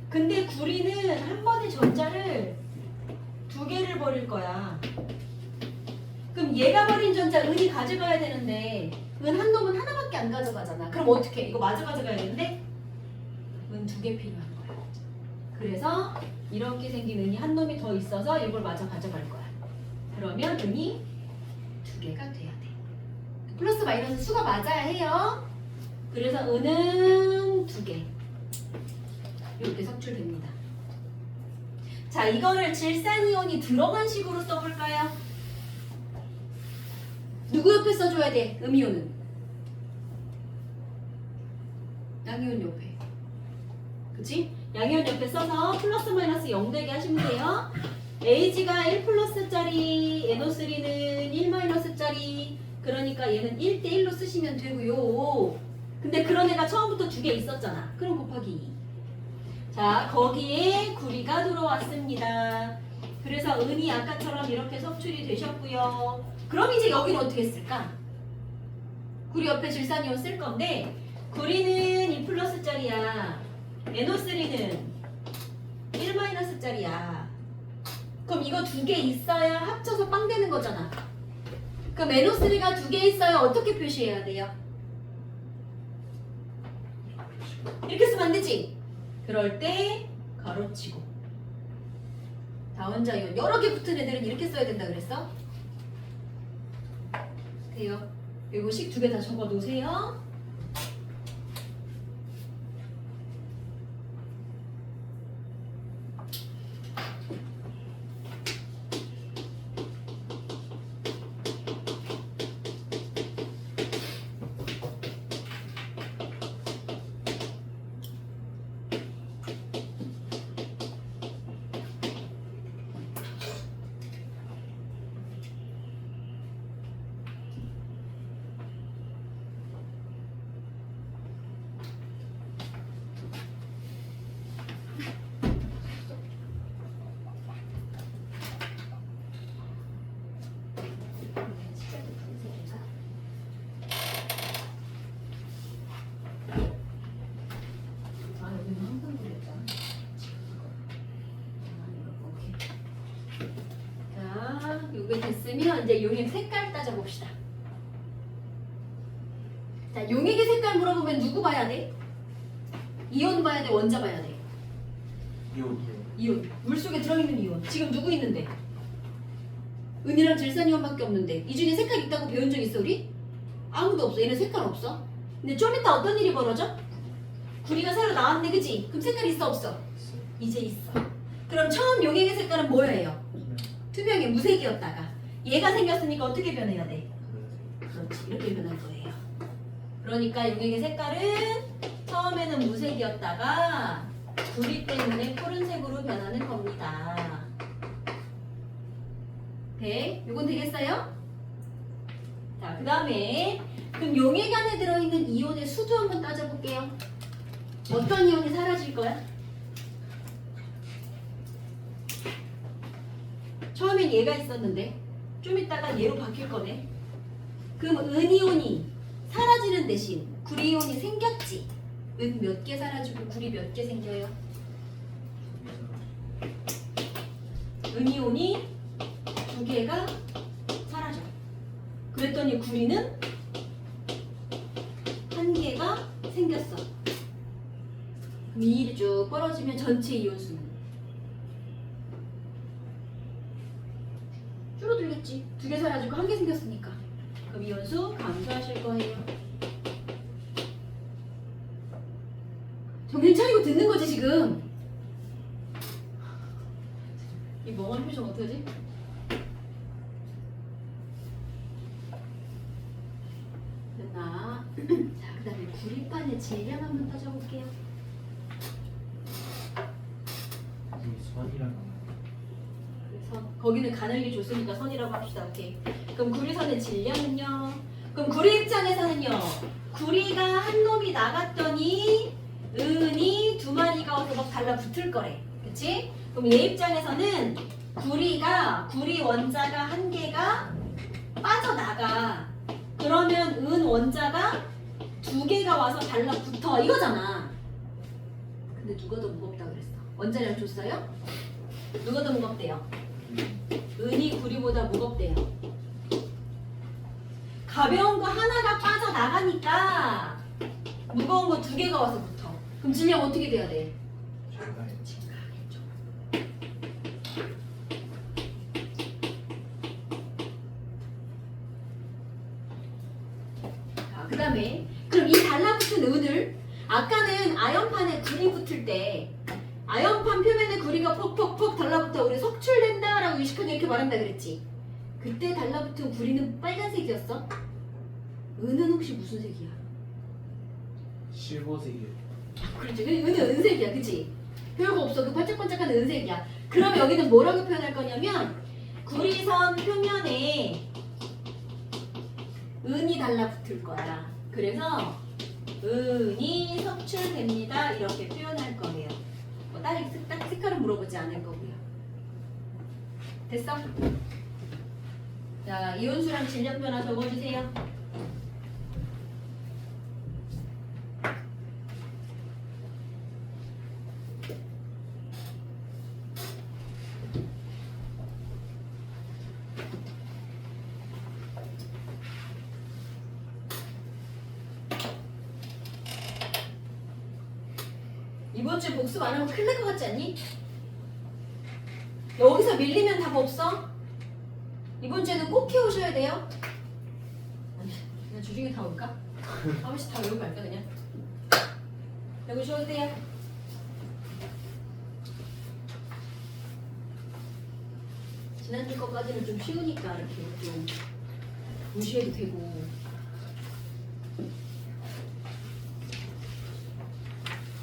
근데 구리는 한 번에 전자를 2개를 버릴 거야. 그럼 얘가 버린 전자 은이 가져가야 되는데 은 한 놈은 하나밖에 안 가져가잖아. 그럼 어떻게? 이거 마저 가져가야 되는데 은 2개 필요한 거야. 그래서 이렇게 생긴 은이 한 놈이 더 있어서 이걸 마저 가져갈 거야. 그러면 은이 2개가 돼야 돼. 플러스 마이너스 수가 맞아야 해요. 그래서 은은 2개. 이렇게 석출됩니다. 자, 이거를 질산이온이 들어간 식으로 써볼까요? 누구 옆에 써줘야 돼? 음이온은? 양이온 옆에. 그치? 양이온 옆에 써서 플러스 마이너스 0 되게 하시면 돼요. AG가 1 플러스짜리, NO3는 1 마이너스짜리. 그러니까 얘는 1대1로 쓰시면 되고요. 근데 그런 애가 처음부터 2개 있었잖아. 그럼 곱하기 2. 자, 거기에 구리가 들어왔습니다. 그래서 은이 아까처럼 이렇게 석출이 되셨고요. 그럼 이제 여기는 어떻게 쓸까? 구리 옆에 질산이온 쓸 건데 구리는 2 플러스짜리야. NO3는 1 마이너스짜리야. 그럼 이거 2개 있어야 합쳐서 빵 되는 거잖아. 그럼 NO3가 2개 있어야 어떻게 표시해야 돼요? 이렇게 쓰면 안 되지? 그럴 때 가로치고 다원자이온 여러 개 붙은 애들은 이렇게 써야 된다 그랬어? 돼요. 이거 식 2개 다 적어 놓으세요. 요게 됐으면 이제 용액 색깔 따져봅시다. 자, 용액의 색깔 물어보면 누구 봐야 돼? 이온 봐야 돼? 원자 봐야 돼? 이온. 이온. 물속에 들어있는 이온. 지금 누구 있는데? 은이랑 질산이온밖에 없는데 이 중에 색깔 있다고 배운 적 있어 우리? 아무도 없어. 얘는 색깔 없어. 근데 좀 이따 어떤 일이 벌어져? 구리가 새로 나왔네, 그치? 그럼 색깔 있어 없어? 이제 있어. 그럼 처음 용액의 색깔은 뭐예요? 투명해, 무색이었다가 얘가 생겼으니까 어떻게 변해야 돼? 그렇지, 이렇게 변할 거예요. 그러니까 용액의 색깔은 처음에는 무색이었다가 구리 때문에 푸른색으로 변하는 겁니다. 네, 요건 되겠어요? 자, 그 다음에 그럼 용액 안에 들어있는 이온의 수도 한번 따져볼게요. 어떤 이온이 사라질 거야? 처음엔 얘가 있었는데 좀 이따가 얘로 바뀔 거네. 그럼 은이온이 사라지는 대신 구리온이 생겼지. 은 몇 개 사라지고 구리 몇 개 생겨요? 은이온이 2개가 사라져. 그랬더니 구리는 1개가 생겼어. 그럼 이 일이 쭉 벌어지면 전체 이온수는 줄어들겠지. 2개 사라지고 1개 생겼으니까. 그럼 이온수 감소하실 거예요. 정신 차리고 듣는 거지 지금. 이 멍한 표정 어떡하지? 됐나? 자, 그 다음에 구리판의 질량 한번 따져볼게요. 여기 선이라고. 선. 거기는 가늘게 줬으니까 선이라고 합시다. 오케이. 그럼 구리선의 질량은요? 그럼 구리 입장에서는요. 구리가 한 놈이 나갔더니 은이 2마리가 와서 막 달라붙을 거래. 그치? 그럼 얘 입장에서는 구리 원자가 1개가 빠져나가. 그러면 은 원자가 2개가 와서 달라붙어. 이거잖아. 근데 누가 더 무겁다 그랬어? 원자량 줬어요? 누가 더 무겁대요? 은이 구리보다 무겁대요. 가벼운 거 하나가 빠져나가니까 무거운 거 2개가 와서 붙어. 그럼 질량 어떻게 돼야 돼? 증가했지. 증가하겠죠. 자, 그 다음에 그럼 이 달라붙은 은을 아까는 아연판에 구리 붙을 때 아연판 표면에 구리가 퍽퍽퍽 달라붙어 우리 석출된다 라고 유식하게 이렇게 말한다 그랬지. 그때 달라붙은 구리는 빨간색이었어? 은은 혹시 무슨 색이야? 실버색이요. 그렇지. 은은 은색이야. 그치? 별거 없어. 그 반짝반짝한 은색이야. 그럼 여기는 뭐라고 표현할 거냐면 구리선 표면에 은이 달라붙을 거야. 그래서 은이 석출됩니다. 이렇게 표현할 거예요. 딱 색깔은 물어보지 않을 거고요. 됐어? 자, 이온수랑 질량 변화 적어주세요. 이번 주에 복습 안 하면 큰일 날 것 같지 않니? 여기서 밀리면 답 없어? 이번 주에는 꼭 해오셔야 돼요. 아니, 그냥 주중에 다 올까? 한 번씩 다 외우고 갈까 그냥? 외우셔도 돼요. 지난주 거까지는 좀 쉬우니까 이렇게 좀 무시해도 되고.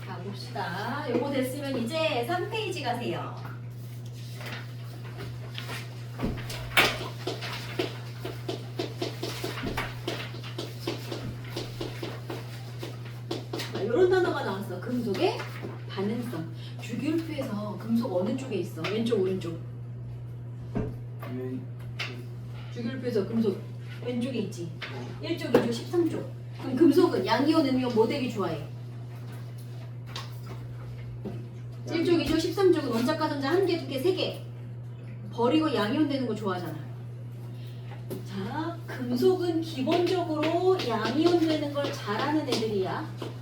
자, 봅시다. 요거 됐으면 이제 3페이지 가세요. 이런 단어가 나왔어. 금속의 반응성. 주기율표에서 금속 어느 쪽에 있어? 왼쪽, 오른쪽? 주기율표에서 금속 왼쪽에 있지. 1쪽, 2쪽, 13쪽. 그럼 금속은 양이온, 음이온 뭐 되기 좋아해? 1쪽, 2쪽, 13쪽은 원자과 전자 1개, 2개, 3개. 버리고 양이온 되는 거 좋아하잖아. 자, 금속은 기본적으로 양이온 되는 걸 잘하는 애들이야.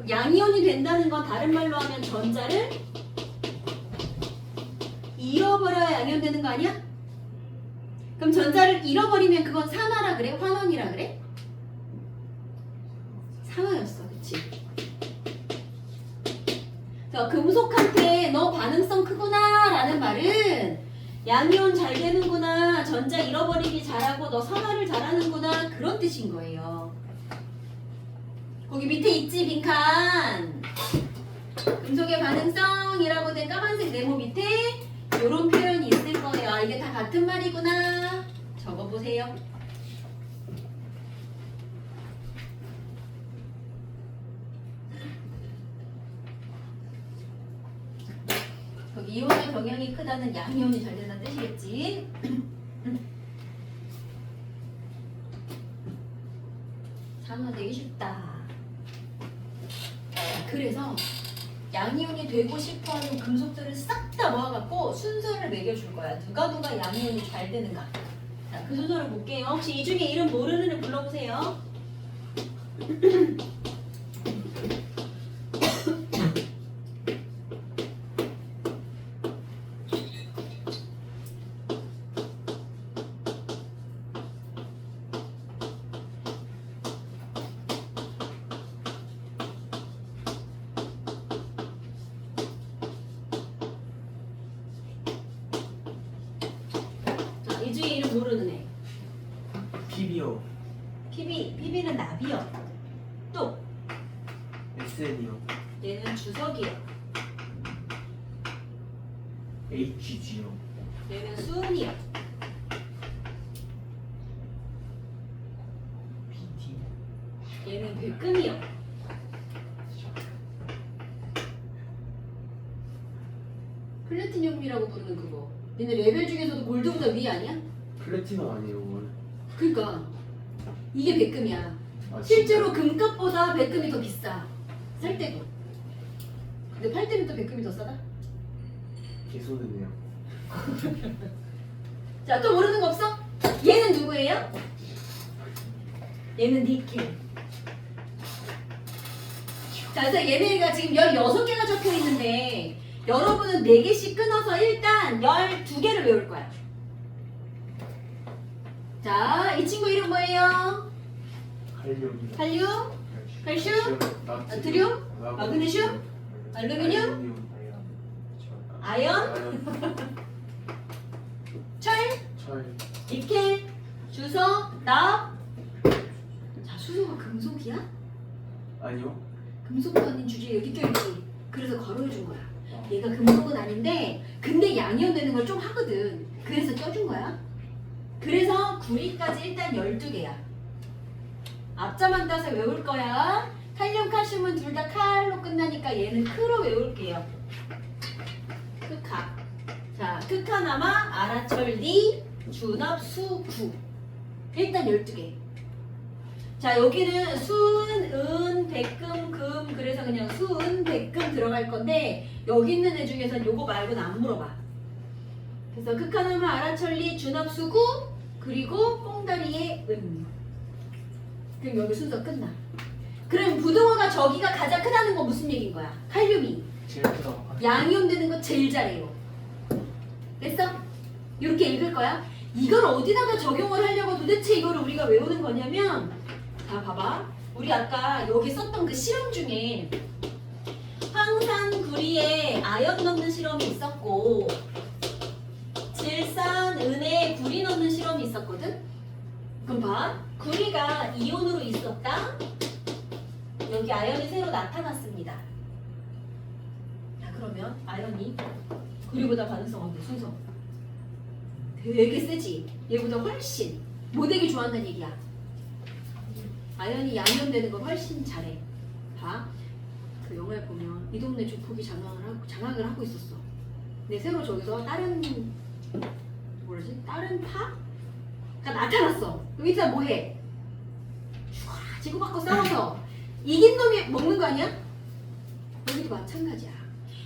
양이온이 된다는 건 다른 말로 하면 전자를 잃어버려야 양이온 되는 거 아니야? 그럼 전자를 잃어버리면 그건 산화라 그래? 환원이라 그래? 산화였어, 그치? 자, 금속한테 너 반응성 크구나 라는 말은 양이온 잘 되는구나, 전자 잃어버리기 잘하고 너 산화를 잘하는구나 그런 뜻인 거예요. 거기 밑에 있지, 빈칸. 금속의 반응성이라고 된 까만색 네모 밑에 이런 표현이 있을 거예요. 아, 이게 다 같은 말이구나. 적어보세요. 이온의 경향이 크다는 양이온이 잘 된다는 뜻이겠지. 산화 되기 쉽다. 그래서 양이온이 되고 싶어하는 금속들을 싹 다 모아갖고 순서를 매겨줄 거야. 누가 양이온이 잘 되는가. 자, 그 순서를 볼게요. 혹시 이 중에 이름 모르는 애 불러보세요. 자, 이 중에 이름 모르는 애. PB요. PB는 납이요. 또 SN이요. 얘는 주석이요. HG요. 얘는 수은이요. PT. 얘는 백금이요. 플래티늄이라고 부르는 그거. 얘네 레벨 중에서도 골드보다 위 아니야? 플래티넘 아니에요, 뭘. 그러니까 이게 백금이야. 아, 실제로 금값보다 백금이 더 비싸. 살 때도. 근데 팔 때는 또 백금이 더 싸다? 개소리네요. 자, 또 모르는 거 없어? 얘는 누구예요? 얘는 니켈. 자, 그래서 얘네가 지금 16개가 적혀 있는데 여러분은 4개씩 끊어서 일단 12개를 외울 거야. 자, 이 친구 이름 뭐예요? 칼륨. 칼륨, 칼슘, 나트륨, 마그네슘, 알루미늄, 아연, 철, 철. 니켈, 주석, 납. 자, 수소가 금속이야? 아니요. 금속도 아닌 주제에 여기 껴있지. 그래서 거론해준 거야. 얘가 금속은 아닌데 근데 양이온 되는 걸 좀 하거든. 그래서 껴준 거야. 그래서 구리까지 일단 12개야. 앞자만 따서 외울 거야. 칼륨, 칼슘은 둘 다 칼로 끝나니까 얘는 크로 외울게요. 크카. 자, 크카나마, 아라철리, 준합, 수, 구. 일단 12개. 자, 여기는 수은, 은, 백금, 금. 그래서 그냥 수은, 백금 들어갈 건데 여기 있는 애 중에서는 요거 말고는 안 물어봐. 그래서 크카나마, 아라철리, 준합, 수, 구. 그리고 꽁다리의 은. 그럼 여기 순서 끝나. 그럼 부등호가 저기가 가장 크다는 건 무슨 얘기인 거야? 칼륨이. 제일 크다. 양이온 되는 거 제일 잘해요. 됐어? 이렇게 읽을 거야. 이걸 어디다가 적용을 하려고 도대체 이걸 우리가 외우는 거냐면, 자, 봐봐. 우리 아까 여기 썼던 그 실험 중에 황산구리에 아연 넣는 실험이 있었고 질산, 은에 구리 넣는 실험이 있었거든? 그럼 봐. 구리가 이온으로 있었다. 여기 아연이 새로 나타났습니다. 자, 그러면 아연이 구리보다 반응성 어때? 순서 되게 세지? 얘보다 훨씬 모되게 좋아한다는 얘기야. 아연이 양연되는 거 훨씬 잘해. 봐. 그 영화에 보면 이 동네 조폭이 장악을 하고 있었어. 근데 새로 저기서 다른 다른 파가 나타났어. 그럼 이따 뭐해? 촤 지구받고 싸워서 이긴 놈이 먹는 거 아니야? 여기도 마찬가지야.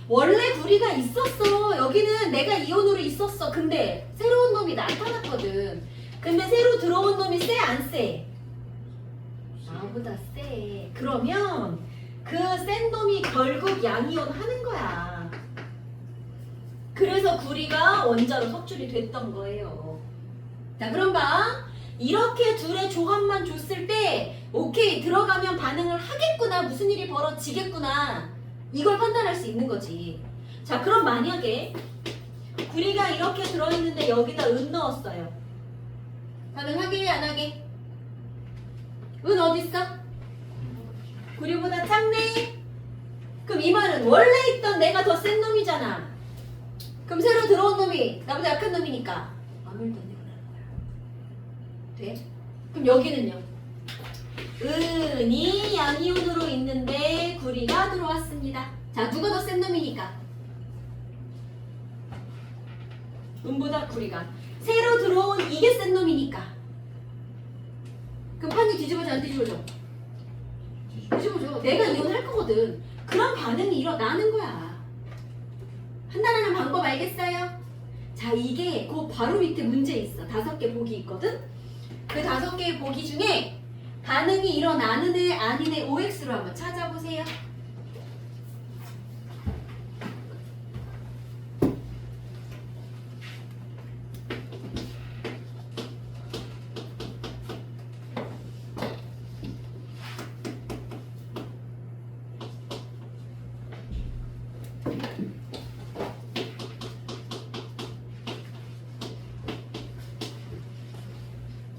원래 구리가 있었어. 여기는 내가 이온으로 있었어. 근데 새로운 놈이 나타났거든. 근데 새로 들어온 놈이 세 안 세? 나보다 세. 그러면 그 센 놈이 결국 양이온 하는 거야. 그래서 구리가 원자로 석출이 됐던 거예요. 자, 그럼 봐. 이렇게 둘의 조합만 줬을 때 오케이 들어가면 반응을 하겠구나. 무슨 일이 벌어지겠구나. 이걸 판단할 수 있는 거지. 자, 그럼 만약에 구리가 이렇게 들어있는데 여기다 은 넣었어요. 반응하게 안 하게? 은 어딨어? 구리보다 작네? 그럼 이 말은 원래 있던 내가 더 센 놈이잖아. 그럼 새로 들어온 놈이 나보다 약한 놈이니까 아무 일도 안 일어나는 거야. 돼? 그럼 여기는요? 은이 양이온으로 있는데 구리가 들어왔습니다. 자, 누가 더 센 놈이니까? 음보다 구리가. 새로 들어온 이게 센 놈이니까. 그럼 판이 뒤집어져 안 뒤집어져? 뒤집어져. 내가 이혼할 거거든. 그런 반응이 일어나는 거야. 판단하는 방법 알겠어요? 자, 이게 그 바로 밑에 문제 있어. 5개 보기 있거든? 그 5개의 보기 중에 반응이 일어나는 애 아닌 애 OX로 한번 찾아보세요.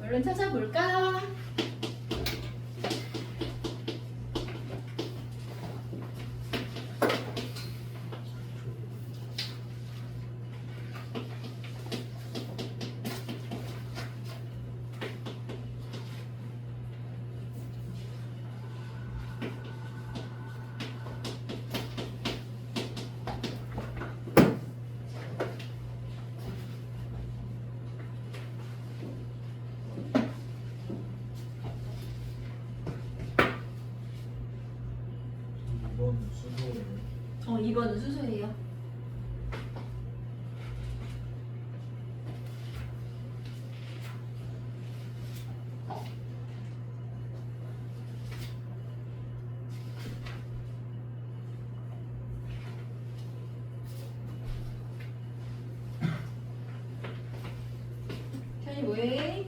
얼른 찾아볼까? 이번 순서예요. 2번은 순서예요. 현이 뭐해?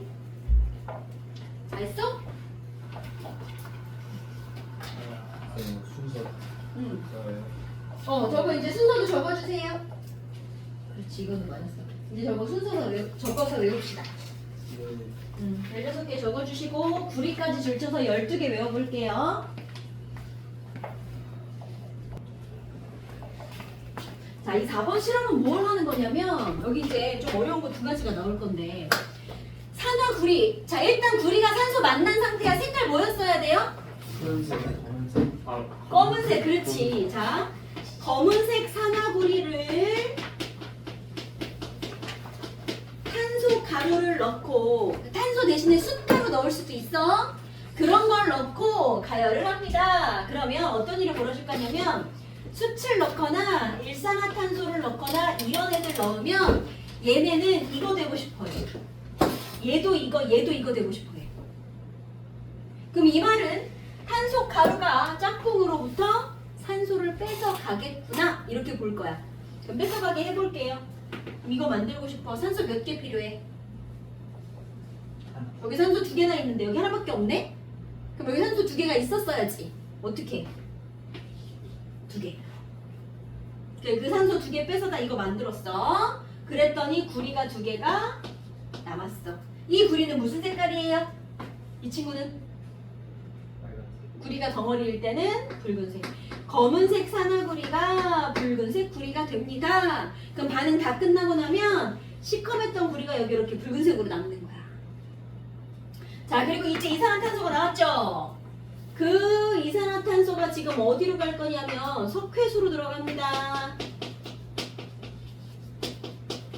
다 했어? 순서 응. 저요. 저거 이제 순서도 적어주세요. 그렇지, 이거는 맞았어. 이제 저거 순서로 적어서 외웁시다. 네. 16개 적어주시고 구리까지 줄쳐서 12개 외워볼게요. 자, 이 4번 실험은 뭘 하는 거냐면 여기 이제 좀 어려운 거 2가지가 나올 건데 산화 구리. 자, 일단 구리가 산소 만난 상태야. 색깔 뭐였어야 돼요? 검은색. 검은색. 그렇지. 자, 검은색 산화구리를 탄소 가루를 넣고, 탄소 대신에 숫가루 넣을 수도 있어. 그런 걸 넣고 가열을 합니다. 그러면 어떤 일이 벌어질 거냐면 숯을 넣거나 일산화탄소를 넣거나 이런 애들 넣으면 얘네는 이거 되고 싶어요. 얘도 이거 되고 싶어요. 그럼 이 말은 탄소 가루가 짝꿍으로부터 산소를 뺏어가겠구나, 이렇게 볼 거야. 그럼 뺏어가게 해볼게요. 그럼 이거 만들고 싶어. 산소 몇 개 필요해? 여기 산소 2개나 있는데 여기 하나밖에 없네? 그럼 여기 산소 2개가 있었어야지. 어떻게? 2개. 그 산소 2개 뺏어다 이거 만들었어. 그랬더니 구리가 2개가 남았어. 이 구리는 무슨 색깔이에요? 이 친구는? 빨간색. 구리가 덩어리일 때는 붉은색. 검은색 산화구리가 붉은색 구리가 됩니다. 그럼 반응 다 끝나고 나면 시커맸던 구리가 여기 이렇게 붉은색으로 남는 거야. 자, 그리고 이제 이산화탄소가 나왔죠? 그 이산화탄소가 지금 어디로 갈 거냐면 석회수로 들어갑니다.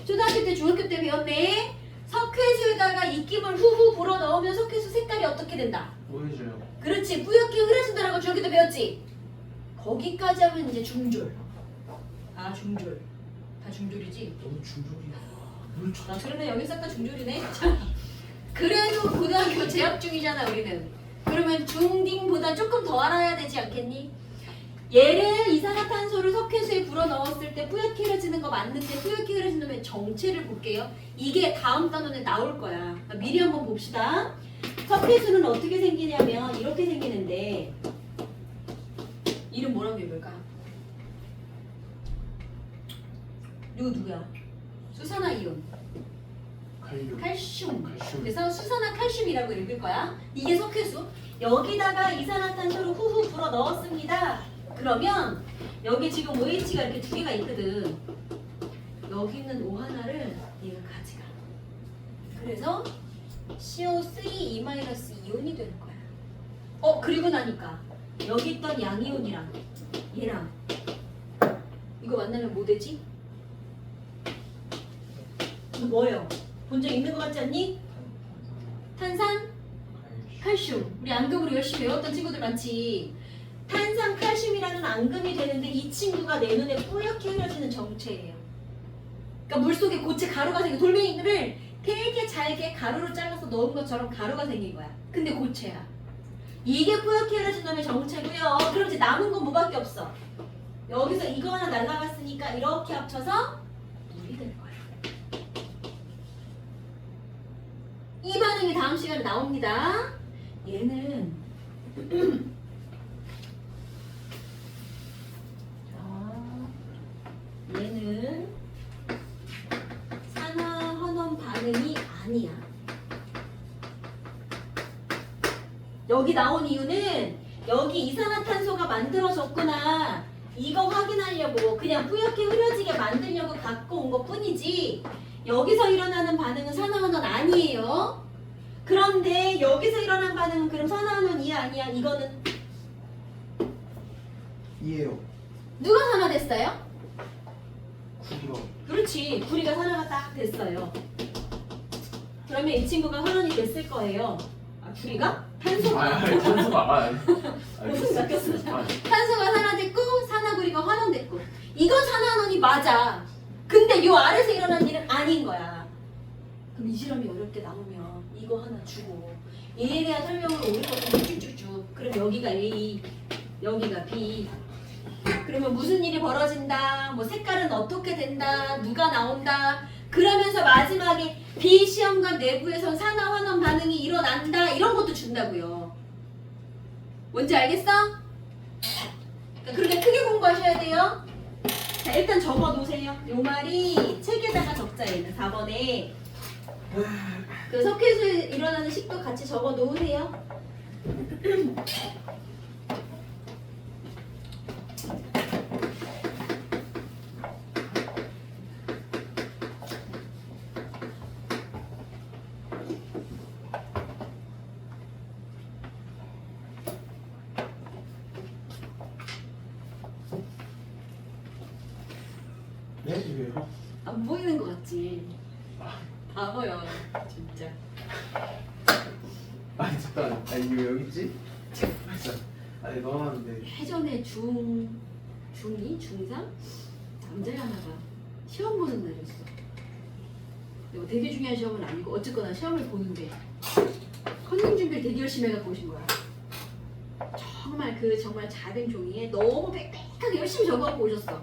초등학교 때 중학교 때 배웠네. 석회수에다가 입김을 후후 불어 넣으면 석회수 색깔이 어떻게 된다? 보여줘요. 그렇지, 뿌옇게 흐려진다라고 중학교 때 배웠지? 거기까지 하면 이제 중졸. 아, 중졸. 다 중졸이지? 너무 중독이야. 아, 그러네. 여기 싹 다 중졸이네. 자, 그래도 고등학교 재학 중이잖아, 우리는. 그러면 중딩보다 조금 더 알아야 되지 않겠니? 얘를 이산화탄소를 석회수에 불어 넣었을 때 뿌옇게 흐려지는 거 맞는데 뿌옇게 흐려진 놈의 정체를 볼게요. 이게 다음 단원에 나올 거야. 미리 한번 봅시다. 석회수는 어떻게 생기냐면 이렇게 생기는데 이름 뭐라고 읽을까? 누구야? 수산화이온. 칼륨. 칼슘. 칼슘. 그래서 수산화 칼슘이라고 읽을 거야. 이게 석회수. 여기다가 이산화탄소를 후후 불어 넣었습니다. 그러면 여기 지금 OH가 이렇게 2개가 있거든. 여기 있는 O 하나를 얘가 가져가. 그래서 CO3 2-이온이 되는 거야. 그리고 나니까 여기 있던 양이온이랑 얘랑 이거 만나면 뭐 되지? 이거 뭐예요? 본 적 있는 것 같지 않니? 탄산, 칼슘. 우리 앙금으로 열심히 외웠던 친구들 많지. 탄산, 칼슘이라는 앙금이 되는데 이 친구가 내 눈에 뿌옇게 흐려지는 정체예요. 그러니까 물속에 고체 가루가 생겨. 돌멩이를 되게 잘게 가루로 잘라서 넣은 것처럼 가루가 생긴 거야. 근데 고체야. 이게 뿌옇게 흐려진 놈의 정체고요. 그럼 이제 남은 건 뭐밖에 없어. 여기서 이거 하나 날라갔으니까 이렇게 합쳐서 물이 될 거야. 이 반응이 다음 시간에 나옵니다. 얘는 자, 얘는 산화환원 반응이 아니야. 여기 나온 이유는 여기 이산화탄소가 만들어졌구나 이거 확인하려고 그냥 뿌옇게 흐려지게 만들려고 갖고 온 것 뿐이지 여기서 일어나는 반응은 산화환원 아니에요. 그런데 여기서 일어난 반응은 그럼 산화환원이야 아니야? 이거는 이에요. 누가 산화됐어요? 구리가. 그렇지 구리가 산화가 딱 됐어요. 그러면 이 친구가 환원이 됐을 거예요. 아 구리가? 탄소가? 탄소가. 무슨 바뀌었어? 탄소가 산화됐고 산화구리가 환원됐고 이건 산화환원이 맞아. 근데 요 아래서 일어난 일은 아닌 거야. 그럼 이 실험이 어렵게 나오면 이거 하나 주고 얘에 대한 설명을 오를 거면 쭉쭉쭉 그럼 여기가 A 여기가 B 그러면 무슨 일이 벌어진다 뭐 색깔은 어떻게 된다 누가 나온다 그러면서 마지막에 B 시험관 내부에선 산화환원 반응이 일어난다 이런 것도 준다고요. 뭔지 알겠어? 그러니까 그렇게 크게 공부하셔야 돼요. 자 일단 적어 놓으세요. 요 말이 책에다가 적자에는 4번에 그 석회수에 일어나는 식도 같이 적어 놓으세요. 네? 왜요? 안 보이는 것 같지? 바보야 진짜. 아니 잠깐. 아니 이거 여기 있지? 아니 넣어놨는데. 예전에 중2? 중3? 남자 하나가 시험 보는 날이었어. 이거 되게 중요한 시험은 아니고 어쨌거나 시험을 보는데 컨닝 준비를 되게 열심히 해갖고 오신 거야. 정말 그 정말 작은 종이에 너무 빽빽하게 열심히 적어갖고 오셨어.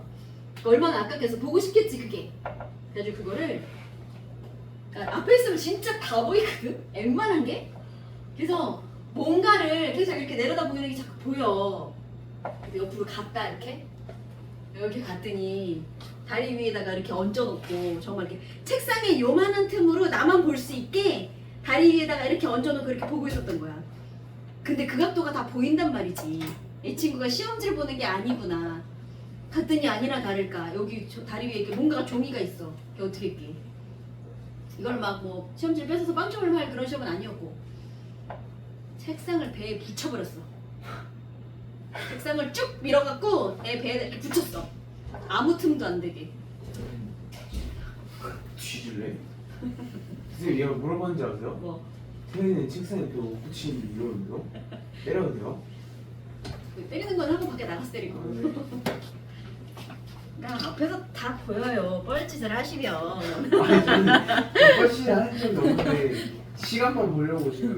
얼마나 아깝겠어. 보고 싶겠지 그게. 그래가지고 그거를 그러니까 앞에 있으면 진짜 다 보이거든? 웬만한 게? 그래서 뭔가를 계속 이렇게 내려다보이는 게 자꾸 보여. 근데 옆으로 갔다 이렇게 갔더니 다리 위에다가 이렇게 얹어놓고 정말 이렇게 책상에 요만한 틈으로 나만 볼 수 있게 다리 위에다가 이렇게 얹어놓고 이렇게 보고 있었던 거야. 근데 그 각도가 다 보인단 말이지. 이 친구가 시험지를 보는 게 아니구나. 갔더니 아니나 다를까 여기 다리 위에 이렇게 뭔가 종이가 있어. 이게 어떻게 했게? 이걸 막 뭐 시험지를 뺏어서 빵점을 할 그런 시험은 아니었고 책상을 배에 붙여버렸어. 책상을 쭉 밀어갖고 내 배에 이렇게 붙였어. 아무 틈도 안 되게. 뒤질래? 선생님 얘가 물어봤는지 아세요? 뭐 태연이는 책상에 또 붙이는데 이러는데요? 때려도 돼요? 때리는 건 하고 밖에 나가서 때리고. 네. 그냥 앞에서 다 보여요. 뻘짓을 하시면. 아니 저는 훨씬 하는 적이 없는데 시간만 보려고 지금